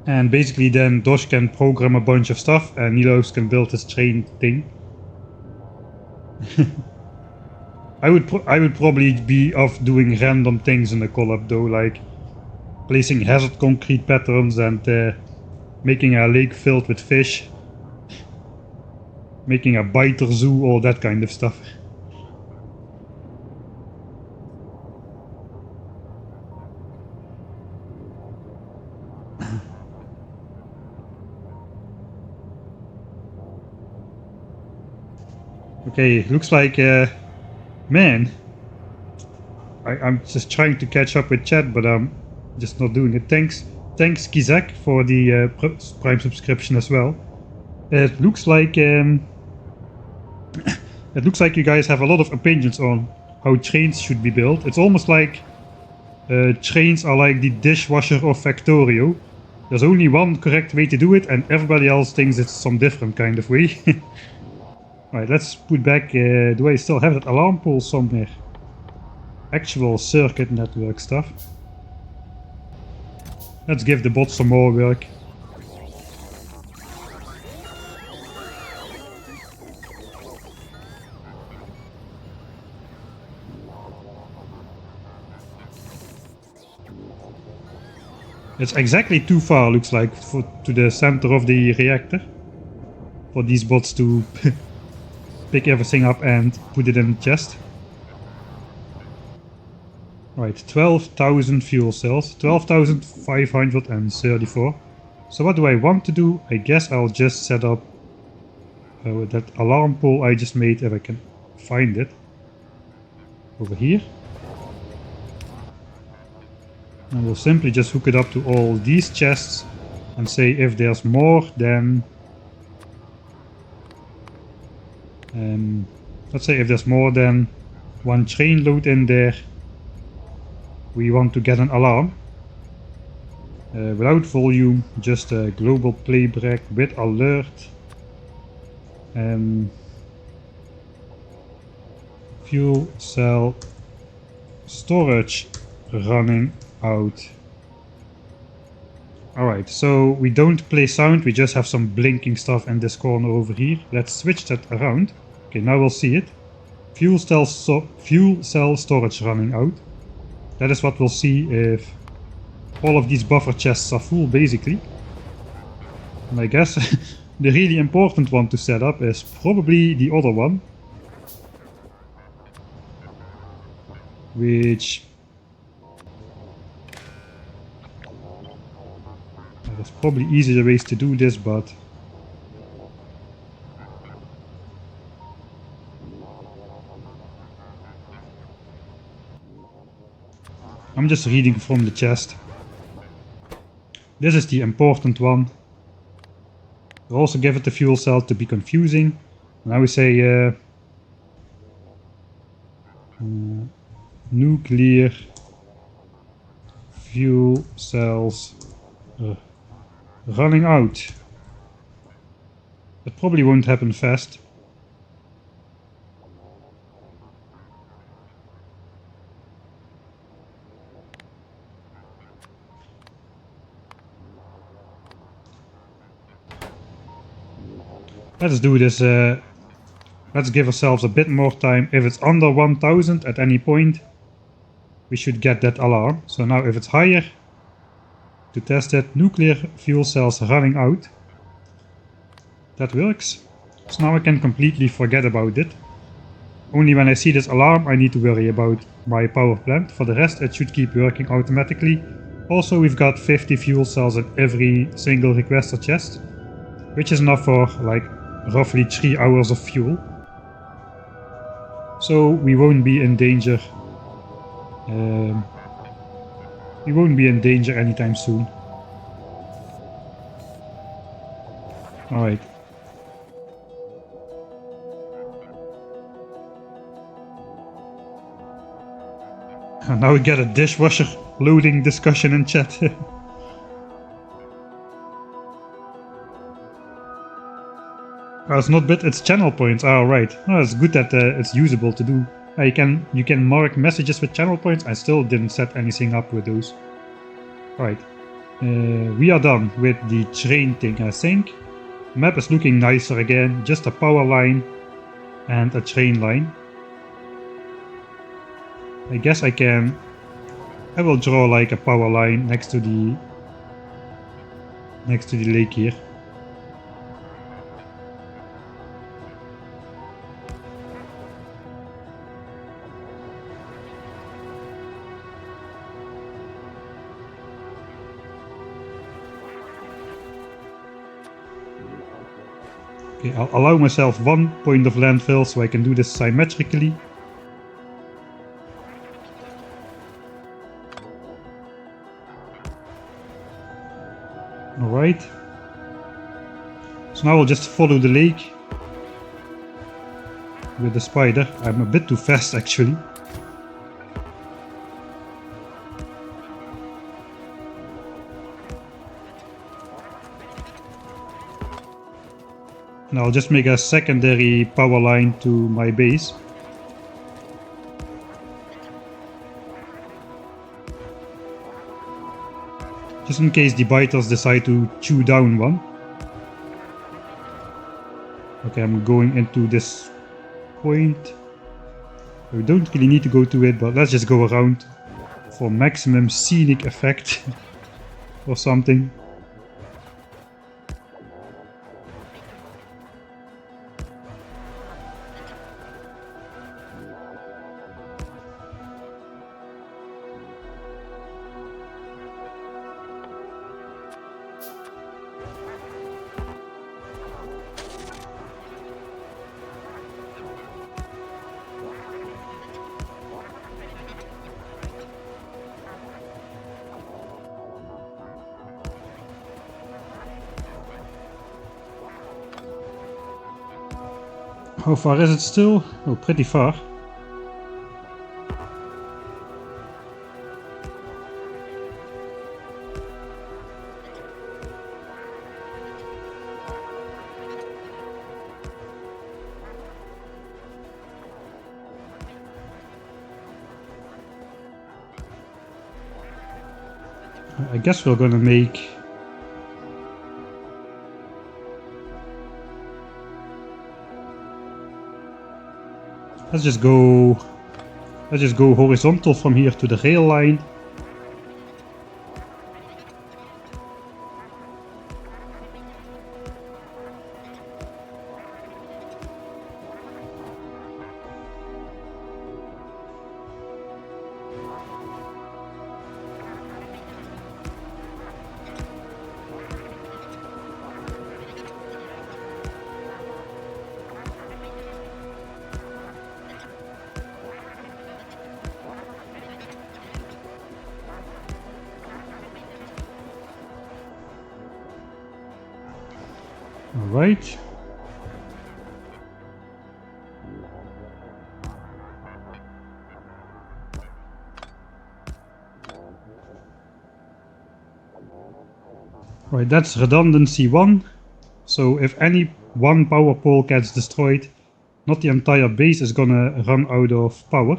And basically then Dosh can program a bunch of stuff and Nilos can build his train thing. I would probably be off doing random things in the collab though, like placing hazard concrete patterns and making a lake filled with fish. Making a biter zoo, all that kind of stuff. Okay, looks like, man, I'm just trying to catch up with chat, but I'm just not doing it. Thanks Kizak for the Prime subscription as well. It looks like you guys have a lot of opinions on how trains should be built. It's almost like trains are like the dishwasher of Factorio. There's only one correct way to do it, and everybody else thinks it's some different kind of way. Right, let's put back. Do I still have that alarm pole somewhere? Actual circuit network stuff. Let's give the bot some more work. It's exactly too far, looks like, to the center of the reactor. For these bots to pick everything up and put it in the chest. Right, 12,000 fuel cells, 12,534. So what do I want to do? I guess I'll just set up that alarm pole I just made, if I can find it. Over here. And we'll simply just hook it up to all these chests and say if there's more than... let's say if there's more than one train load in there, we want to get an alarm. Without volume, just a global playback with alert. Fuel cell storage running out. Alright, so we don't play sound, we just have some blinking stuff in this corner over here. Let's switch that around. Okay, now we'll see it. Fuel cell storage running out. That is what we'll see if all of these buffer chests are full, basically. And I guess the really important one to set up is probably the other one. Which... there's probably easier ways to do this, but... I'm just reading from the chest. This is the important one. We'll also give it the fuel cell to be confusing. Now we say nuclear fuel cells running out. That probably won't happen fast. Let's do this Let's give ourselves a bit more time. If it's under 1000 at any point, we should get that alarm. So now if it's higher, to test it, nuclear fuel cells running out. That works. So now I can completely forget about it. Only when I see this alarm I need to worry about my power plant. For the rest it should keep working automatically. Also we've got 50 fuel cells in every single requester chest, which is enough for like roughly 3 hours of fuel. So we won't be in danger. We won't be in danger anytime soon. Alright. And now we get a dishwasher loading discussion in chat. Oh, it's not bit, it's channel points. Oh, right. Oh, it's good that it's usable to do. You can mark messages with channel points. I still didn't set anything up with those. Alright. We are done with the train thing, I think. Map is looking nicer again. Just a power line and a train line. I guess I will draw like a power line next to the lake here. Okay, I'll allow myself 1 point of landfill so I can do this symmetrically. Alright. So now I'll just follow the lake with the spider. I'm a bit too fast actually. And I'll just make a secondary power line to my base. Just in case the biters decide to chew down one. Okay, I'm going into this point. We don't really need to go to it, but let's just go around for maximum scenic effect or something. How far is it still? Oh, pretty far. I guess we're gonna make... Let's just go horizontal from here to the rail line. Alright. Right, that's redundancy 1. So if any one power pole gets destroyed, not the entire base is gonna run out of power.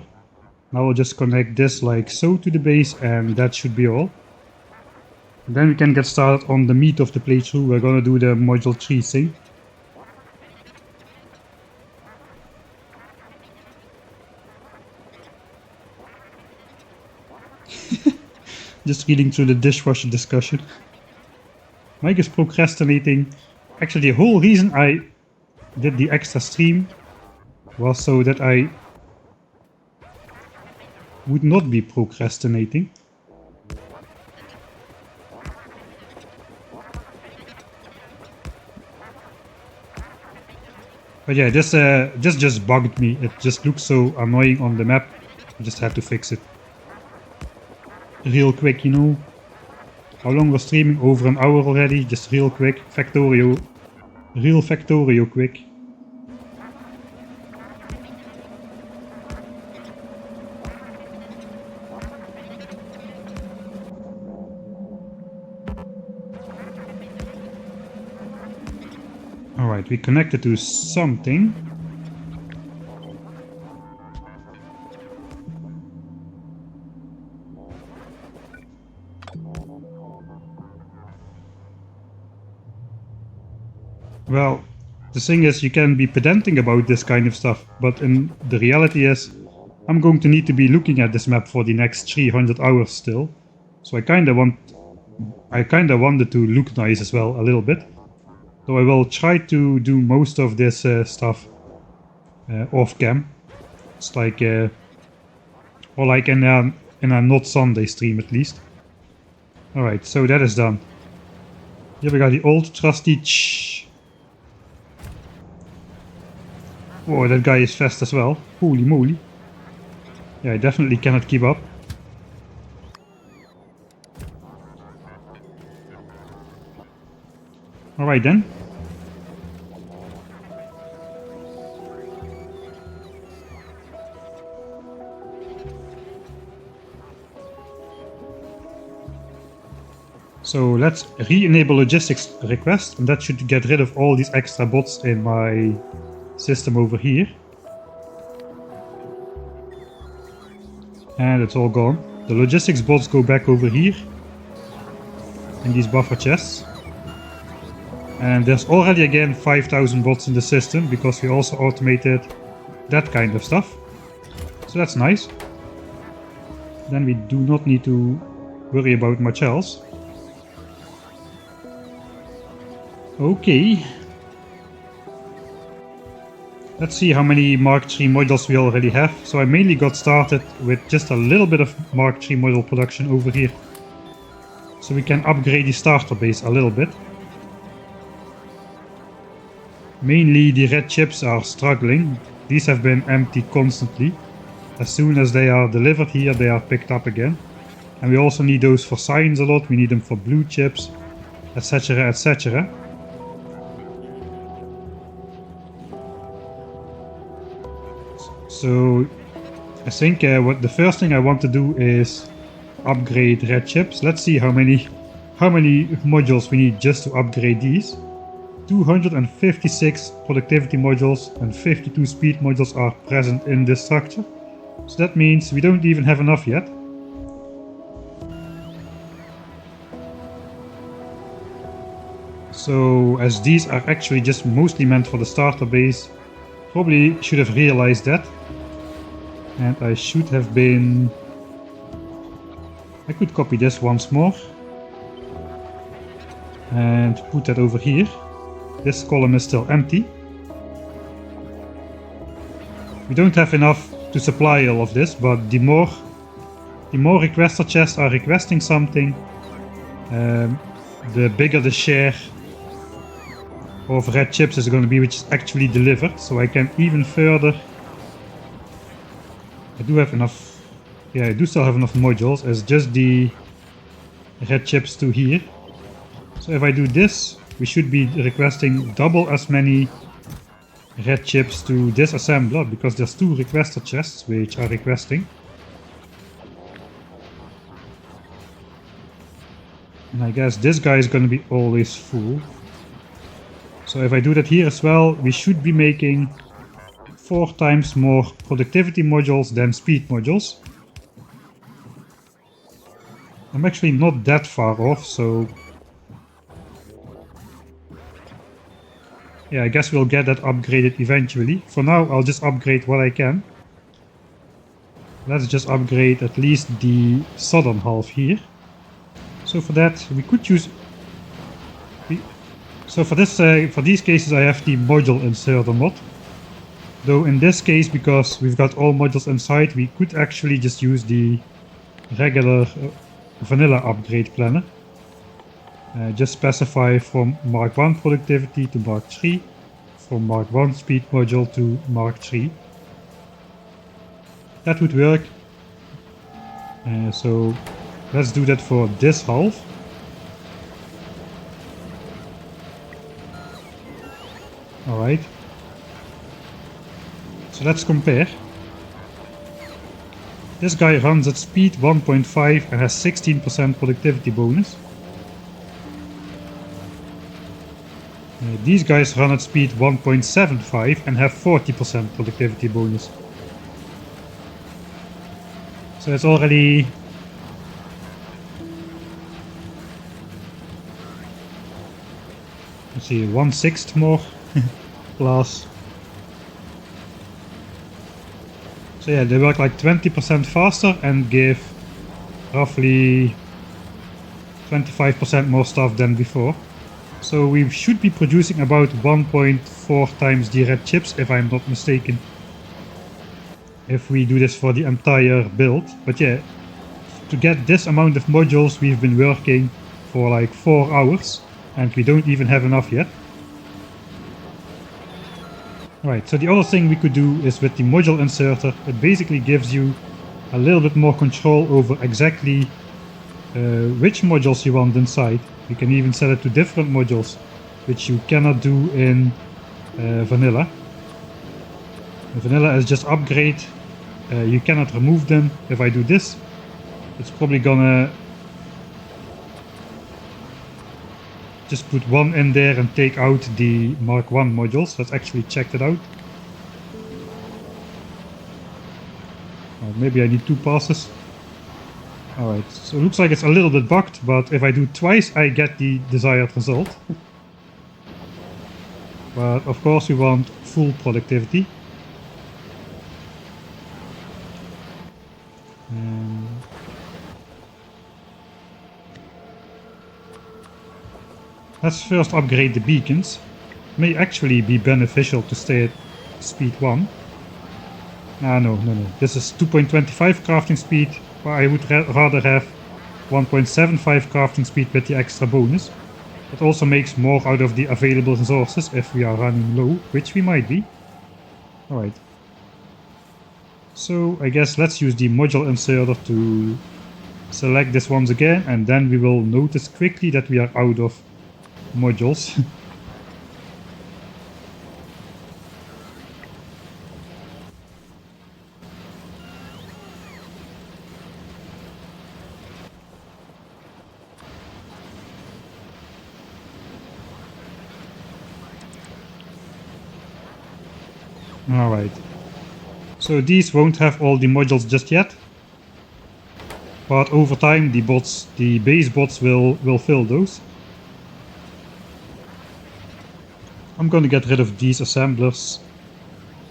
Now I'll just connect this like so to the base and that should be all. Then we can get started on the meat of the playthrough. We're gonna do the module 3 thing. Just reading through the dishwasher discussion. Mike is procrastinating. Actually, the whole reason I did the extra stream was so that I would not be procrastinating. But yeah, this just bugged me. It just looks so annoying on the map. I just had to fix it. Real quick, you know. How long was streaming? Over an hour already. Just real quick. Factorio. Real Factorio quick. Alright, we connected to something. Well, the thing is, you can be pedantic about this kind of stuff, but the reality is, I'm going to need to be looking at this map for the next 300 hours still. So I kinda wanted to look nice as well, a little bit. So I will try to do most of this stuff off cam. It's like, or like in a not Sunday stream at least. Alright, so that is done. Here we got the old trusty Oh, that guy is fast as well. Holy moly. Yeah, I definitely cannot keep up. Alright then. So let's re-enable logistics request, and that should get rid of all these extra bots in my system over here. And it's all gone. The logistics bots go back over here in these buffer chests. And there's already again 5,000 bots in the system because we also automated that kind of stuff. So that's nice. Then we do not need to worry about much else. Okay. Let's see how many Mk.3 modules we already have. So I mainly got started with just a little bit of Mk.3 module production over here. So we can upgrade the starter base a little bit. Mainly the red chips are struggling. These have been emptied constantly. As soon as they are delivered here, they are picked up again. And we also need those for science a lot. We need them for blue chips, etc, etc. So I think what the first thing I want to do is upgrade red chips. Let's see how many modules we need just to upgrade these. 256 productivity modules and 52 speed modules are present in this structure. So that means we don't even have enough yet. So as these are actually just mostly meant for the starter base, probably should have realized that. And I should have been... I could copy this once more and put that over here. This column is still empty. We don't have enough to supply all of this, but the more requester chests are requesting something, the bigger the share of red chips is going to be which is actually delivered. So I can even further... I do have enough... Yeah, I do still have enough modules as just the red chips to here. So if I do this, we should be requesting double as many red chips to this assembler, because there's 2 requester chests which are requesting. And I guess this guy is going to be always full. So if I do that here as well, we should be making 4 times more productivity modules than speed modules. I'm actually not that far off, so... Yeah, I guess we'll get that upgraded eventually. For now, I'll just upgrade what I can. Let's just upgrade at least the southern half here. So for that, we could use... So for these cases I have the module inserter mod. Though in this case, because we've got all modules inside, we could actually just use the regular vanilla upgrade planner. Just specify from Mark 1 productivity to Mark 3, from Mark 1 speed module to Mark 3. That would work. So let's do that for this half. Alright. So let's compare. This guy runs at speed 1.5 and has 16% productivity bonus. These guys run at speed 1.75 and have 40% productivity bonus. So it's already... let's see, 1/6 more plus. So yeah, they work like 20% faster and give roughly 25% more stuff than before. So we should be producing about 1.4 times the red chips, if I'm not mistaken, if we do this for the entire build. But yeah, to get this amount of modules we've been working for like 4 hours and we don't even have enough yet. Right, so the other thing we could do is with the module inserter, it basically gives you a little bit more control over exactly which modules you want inside. You can even set it to different modules, which you cannot do in vanilla. Vanilla is just upgrade, you cannot remove them. If I do this, it's probably gonna just put one in there and take out the Mark 1 modules. Let's actually check it out. Maybe I need 2 passes. Alright, so it looks like it's a little bit bugged, but if I do twice I get the desired result. But of course we want full productivity. Let's first upgrade the beacons. May actually be beneficial to stay at speed 1. No. This is 2.25 crafting speed, but I would rather have 1.75 crafting speed with the extra bonus. It also makes more out of the available resources if we are running low, which we might be. Alright. So I guess let's use the module inserter to select this once again, and then we will notice quickly that we are out of modules. Alright. So these won't have all the modules just yet. But over time the base bots will fill those. I'm gonna get rid of these assemblers.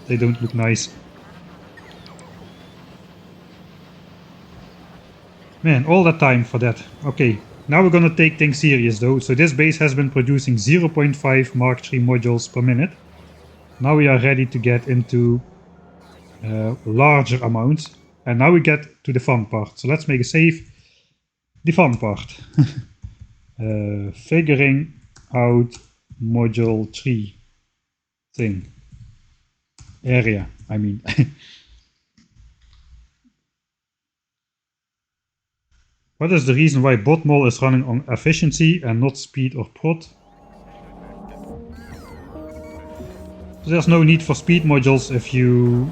They don't look nice. Man, all that time for that. Okay, now we're gonna take things serious though. So this base has been producing 0.5 Mark 3 modules per minute. Now we are ready to get into larger amounts. And now we get to the fun part. So let's make a save. The fun part. Figuring out module 3 thing. Area, I mean. What is the reason why botmol is running on efficiency and not speed or prod? So there's no need for speed modules if you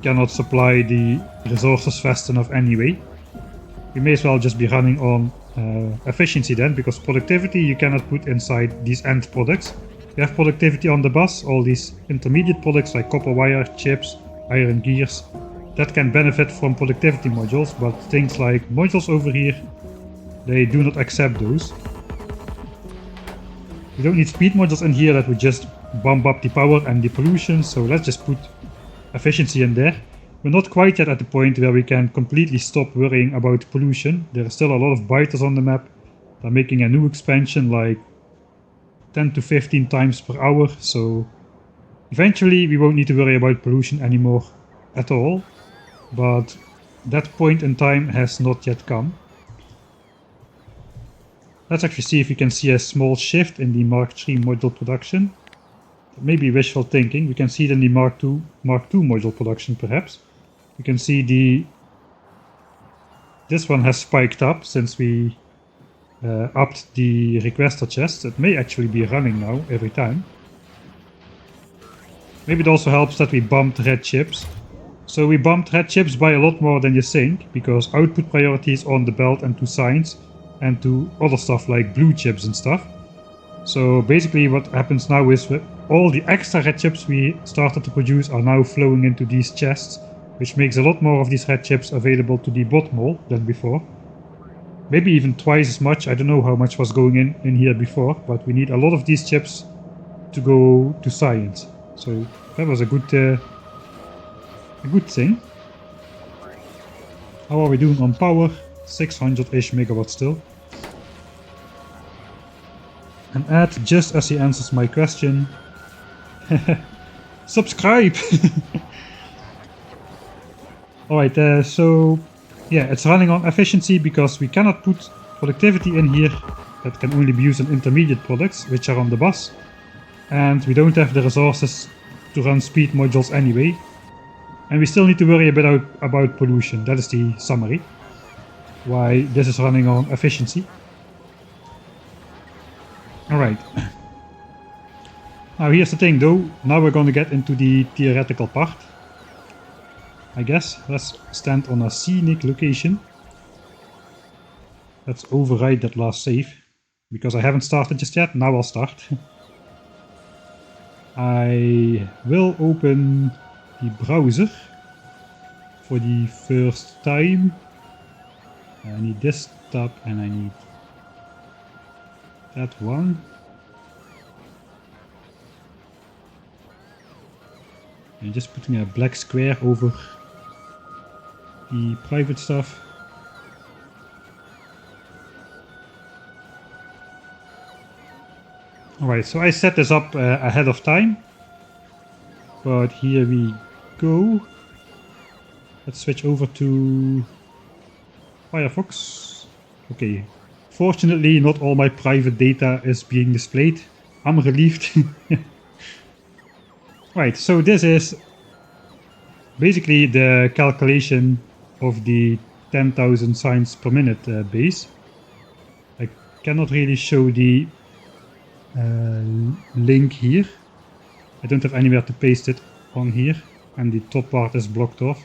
cannot supply the resources fast enough anyway. You may as well just be running on efficiency then, because productivity you cannot put inside these end products. You have productivity on the bus, all these intermediate products like copper wire, chips, iron gears, that can benefit from productivity modules, but things like modules over here, they do not accept those. You don't need speed modules in here, that would just bump up the power and the pollution, so let's just put efficiency in there. We're not quite yet at the point where we can completely stop worrying about pollution. There are still a lot of biters on the map. They're making a new expansion like 10 to 15 times per hour, so eventually we won't need to worry about pollution anymore at all. But that point in time has not yet come. Let's actually see if we can see a small shift in the Mk.3 module production. Maybe wishful thinking. We can see it in the Mark II module production perhaps. You can see this one has spiked up since we upped the requester chest. It may actually be running now every time. Maybe it also helps that we bumped red chips. So we bumped red chips by a lot more than you think, because output priority is on the belt and to science and to other stuff like blue chips and stuff. So basically what happens now is all the extra red chips we started to produce are now flowing into these chests, which makes a lot more of these red chips available to the bot mole than before. Maybe even twice as much. I don't know how much was going in here before, but we need a lot of these chips to go to science. So that was a good thing. How are we doing on power? 600-ish megawatts still. And Ed, just as he answers my question, subscribe! Alright, so yeah, it's running on efficiency because we cannot put productivity in here. That can only be used on intermediate products, which are on the bus. And we don't have the resources to run speed modules anyway. And we still need to worry a bit about pollution. That is the summary. Why this is running on efficiency. Alright. Now here's the thing though. Now we're going to get into the theoretical part. I guess. Let's stand on a scenic location. Let's override that last save. Because I haven't started just yet. Now I'll start. I will open the browser for the first time. I need this tab and I need that one. And just putting a black square over the private stuff. Alright, so I set this up ahead of time. But here we go. Let's switch over to Firefox. Okay. Fortunately, not all my private data is being displayed. I'm relieved. Right, so this is basically the calculation of the 10,000 signs per minute base. I cannot really show the link here. I don't have anywhere to paste it on here, and the top part is blocked off.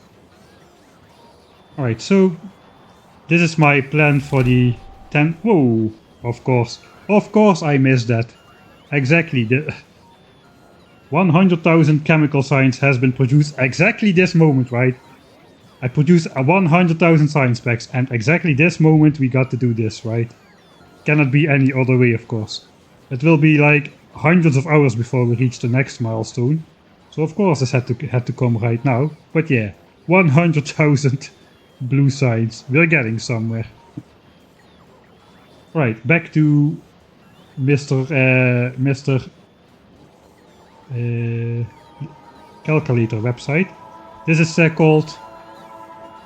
Alright, so this is my plan for the 10... Whoa! Of course I missed that. Exactly, the 100,000 chemical science has been produced exactly this moment, right? I produced a 100,000 science packs, and exactly this moment we got to do this, right? Cannot be any other way, of course. It will be like hundreds of hours before we reach the next milestone. So of course this had to come right now. But yeah, 100,000 blue signs. We're getting somewhere. Right, back to Mr. Calculator website. This is called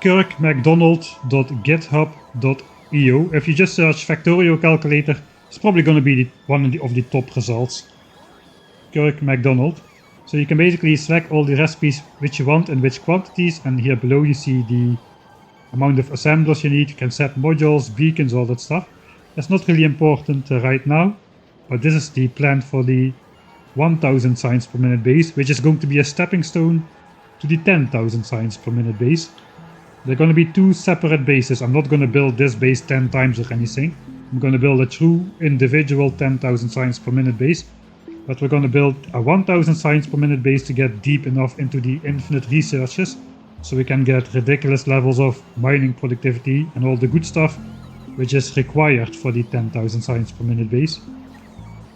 kirkmcdonald.github.io. If you just search factorial calculator, it's probably going to be one of the top results. Kirk McDonald. So you can basically select all the recipes which you want in which quantities, and here below you see the amount of assemblers you need. You can set modules, beacons, all that stuff. That's not really important right now, but this is the plan for the 1000 signs per minute base, which is going to be a stepping stone to the 10,000 signs per minute base. They're going to be two separate bases. I'm not going to build this base 10 times or anything. I'm going to build a true individual 10,000 signs per minute base, but we're going to build a 1000 signs per minute base to get deep enough into the infinite researches so we can get ridiculous levels of mining productivity and all the good stuff which is required for the 10,000 signs per minute base.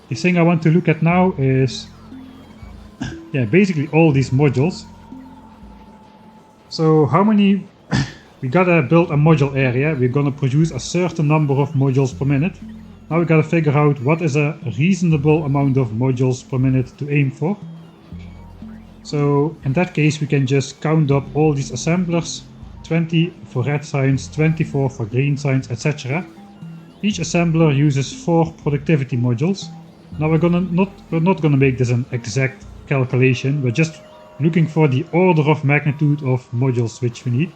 The thing I want to look at now is basically all these modules. So how many... we gotta build a module area. We're gonna produce a certain number of modules per minute. Now we gotta figure out what is a reasonable amount of modules per minute to aim for. So in that case we can just count up all these assemblers. 20 for red signs, 24 for green signs, etc. Each assembler uses 4 productivity modules. Now we're not gonna make this an exact calculation. We're just looking for the order of magnitude of modules which we need.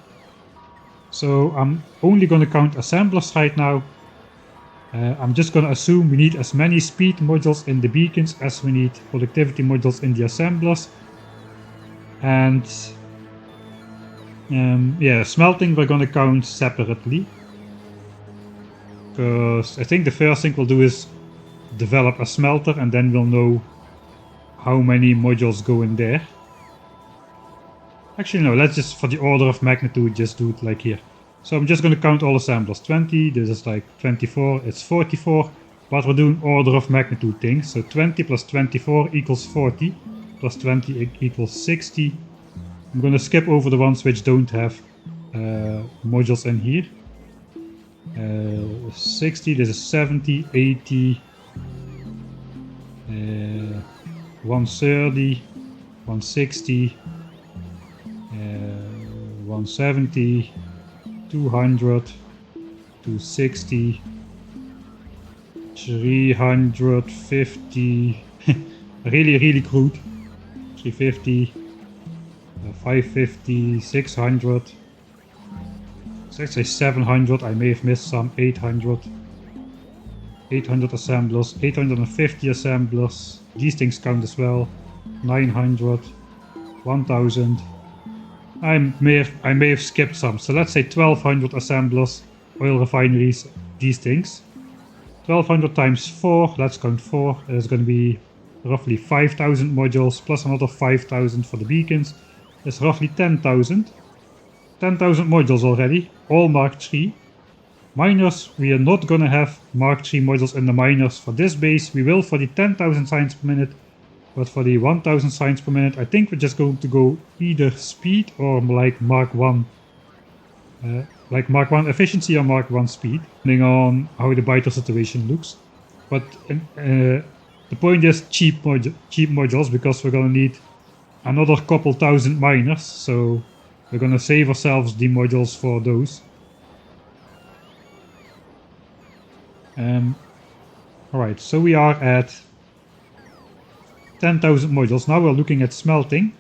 So I'm only gonna count assemblers right now. I'm just gonna assume we need as many speed modules in the beacons as we need productivity modules in the assemblers. And yeah, smelting we're gonna count separately. Because I think the first thing we'll do is develop a smelter and then we'll know how many modules go in there. Actually no, let's just for the order of magnitude just do it like here. So I'm just going to count all assemblers. 20, this is like 24, it's 44. But we're doing order of magnitude things. So 20 plus 24 equals 40. Plus 20 equals 60. I'm going to skip over the ones which don't have modules in here. 60, this is 70, 80, 130, 160, 170, 200, 260, 350, really crude, 350, 550, 600, let's say 700, I may have missed some, 800, 800 assemblers, 850 assemblers, these things count as well, 900, 1000, I may have skipped some, so let's say 1200 assemblers, oil refineries, these things. 1200 times 4, let's count 4, is going to be roughly 5000 modules plus another 5000 for the beacons. It's roughly 10,000. 10,000 modules already, all Mark 3. Miners, we are not going to have Mark 3 modules in the miners for this base. We will for the 10,000 signs per minute, but for the 1000 signs per minute, I think we're just going to go either speed or like Mark 1. Like Mark 1 efficiency or Mark 1 speed, depending on how the biter situation looks. But the point is cheap modules, because we're going to need another couple thousand miners, so we're going to save ourselves the modules for those. Alright, so we are at 10,000 modules. Now we're looking at smelting.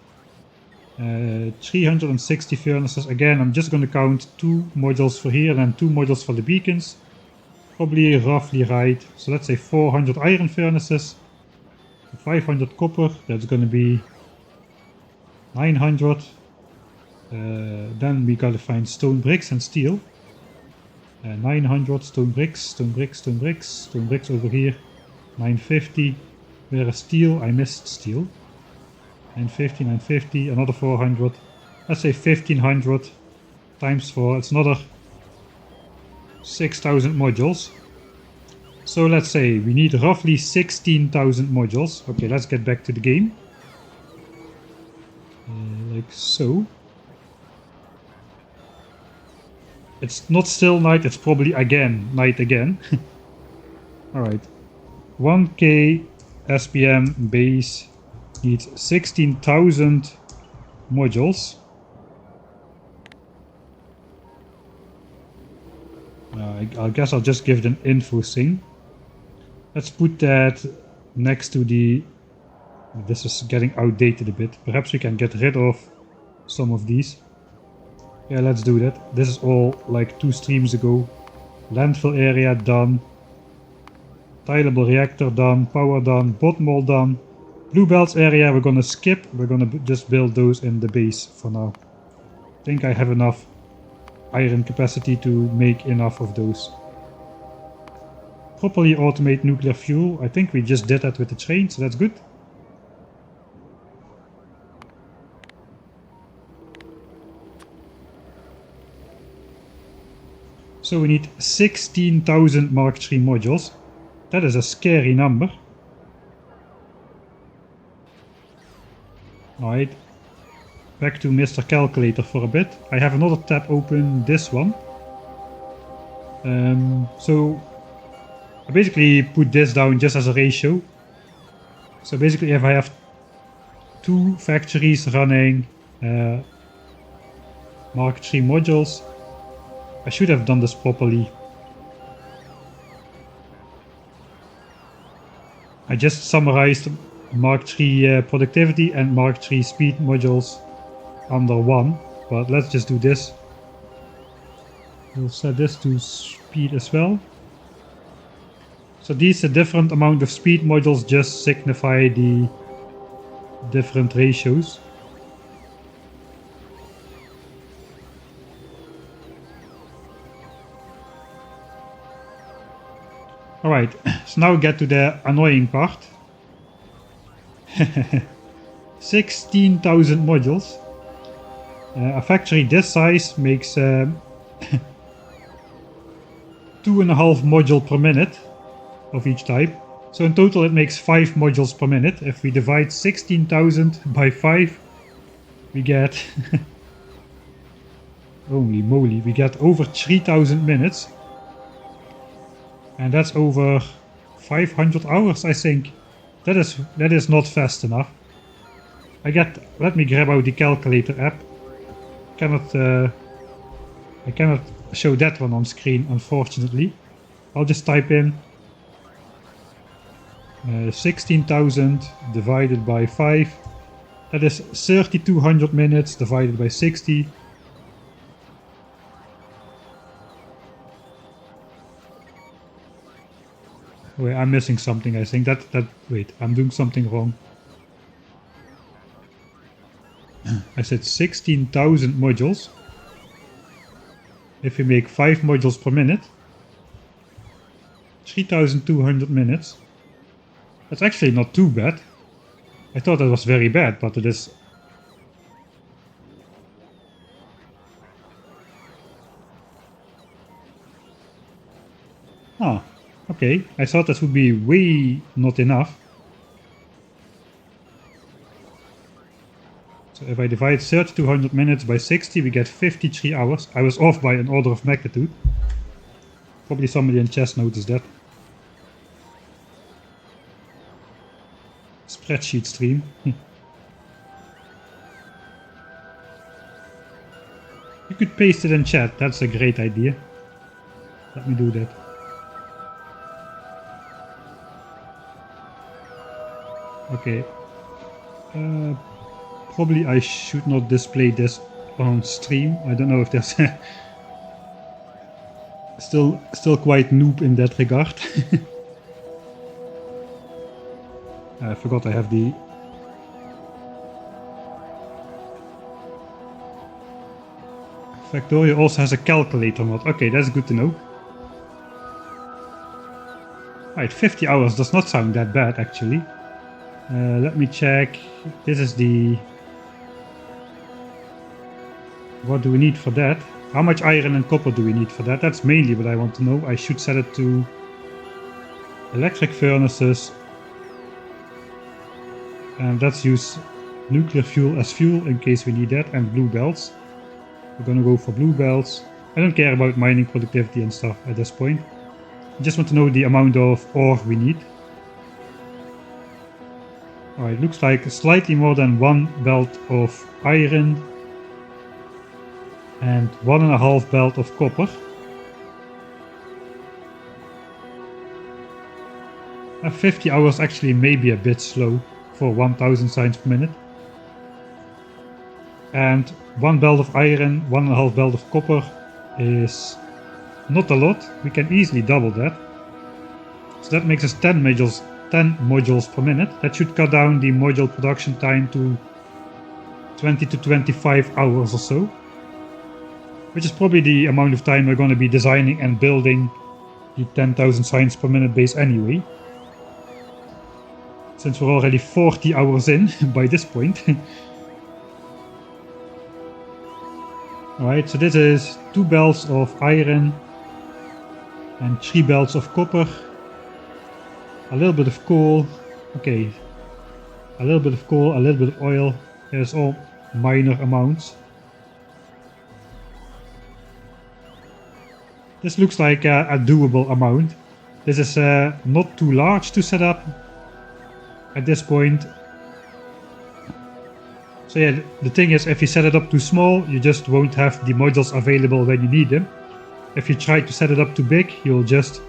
360 furnaces. Again, I'm just going to count 2 modules for here and 2 modules for the beacons. Probably roughly right. So let's say 400 iron furnaces. 500 copper. That's going to be 900. Then we gotta find stone bricks and steel. 900 stone bricks over here. 950. Where is steel? I missed steel. 950, 950, another 400. Let's say 1500 times 4. It's another 6,000 modules. So let's say we need roughly 16,000 modules. Okay, let's get back to the game. Like so. It's not still night, it's probably again night again. Alright. 1k SPM base needs 16,000 modules. I guess I'll just give it an info thing. Let's put that next to the... This is getting outdated a bit. Perhaps we can get rid of some of these. Yeah, let's do that. This is all like 2 streams ago. Landfill area done. Tileable reactor done. Power done. Bottom wall done. Blue belts area we're gonna skip. We're gonna just build those in the base for now. I think I have enough iron capacity to make enough of those. Properly automate nuclear fuel. I think we just did that with the train, so that's good. So we need 16,000 Mark III modules. That is a scary number. Alright. back to Mr. Calculator for a bit. I have another tab open, this one. So I basically put this down just as a ratio. So basically if I have two factories running Mk.3 modules, I should have done this properly. I just summarized Mk.3 productivity and Mk.3 speed modules under one, but let's just do this. We'll set this to speed as well. So these different amount of speed modules just signify the different ratios. Alright, so now we get to the annoying part. 16,000 modules. A factory this size makes 2.5 module per minute of each type. So in total it makes 5 modules per minute. If we divide 16,000 by 5, we get holy moly, we get over 3,000 minutes. And that's over 500 hours, I think. That is not fast enough. Let me grab out the calculator app. I cannot show that one on screen, unfortunately. I'll just type in 16,000 divided by 5. That is 3,200 minutes divided by 60. Wait, I'm missing something, I think. Wait, I'm doing something wrong. I said 16,000 modules. If we make 5 modules per minute, 3,200 minutes. That's actually not too bad. I thought that was very bad, but it is. Ah, okay. I thought that would be way not enough. So if I divide 3,200 minutes by 60, we get 53 hours. I was off by an order of magnitude. Probably somebody in chess noticed that. Spreadsheet stream. You could paste it in chat, that's a great idea. Let me do that. Okay. Probably I should not display this on stream. I don't know if there's still quite noob in that regard. I forgot I have the Factorio also has a calculator mod. Okay, that's good to know. Right, 50 hours does not sound that bad actually. Let me check. This is the... What do we need for that? How much iron and copper do we need for that? That's mainly what I want to know. I should set it to electric furnaces. And let's use nuclear fuel as fuel in case we need that, and blue belts. We're gonna go for blue belts. I don't care about mining productivity and stuff at this point. I just want to know the amount of ore we need. Alright, looks like slightly more than 1 belt of iron and 1.5 belt of copper. 50 hours actually may be a bit slow for 1000 signs per minute. And 1 belt of iron, 1.5 belt of copper is not a lot. We can easily double that. So that makes us 10 modules per minute. That should cut down the module production time to 20 to 25 hours or so. Which is probably the amount of time we're going to be designing and building the 10,000 signs per minute base anyway. Since we're already 40 hours in by this point. Alright, so this is 2 belts of iron and 3 belts of copper. A little bit of coal. Okay. A little bit of coal, a little bit of oil. There's all minor amounts. This looks like a doable amount. This is not too large to set up at this point. So yeah, the thing is, if you set it up too small, you just won't have the modules available when you need them. If you try to set it up too big, you'll just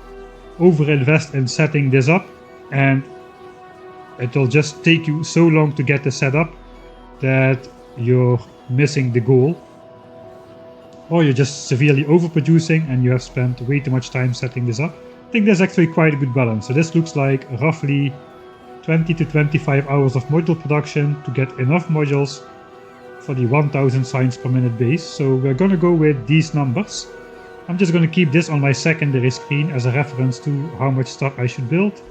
over-invest in setting this up, and it'll just take you so long to get this set up that you're missing the goal. Or you're just severely overproducing and you have spent way too much time setting this up. I think there's actually quite a good balance. So this looks like roughly 20 to 25 hours of module production to get enough modules for the 1000 signs per minute base. So we're gonna go with these numbers. I'm just gonna keep this on my secondary screen as a reference to how much stuff I should build.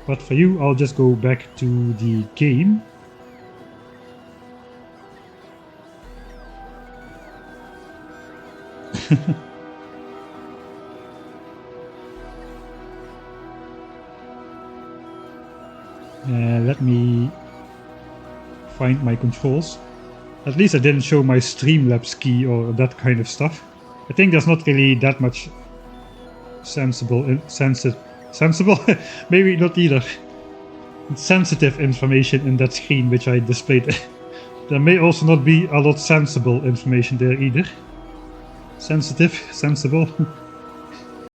But for you, I'll just go back to the game. Let me find my controls. At least I didn't show my Streamlabs key or that kind of stuff. I think there's not really that much sensible, maybe not either, sensitive information in that screen which I displayed. There may also not be a lot sensible information there either. Sensitive, sensible.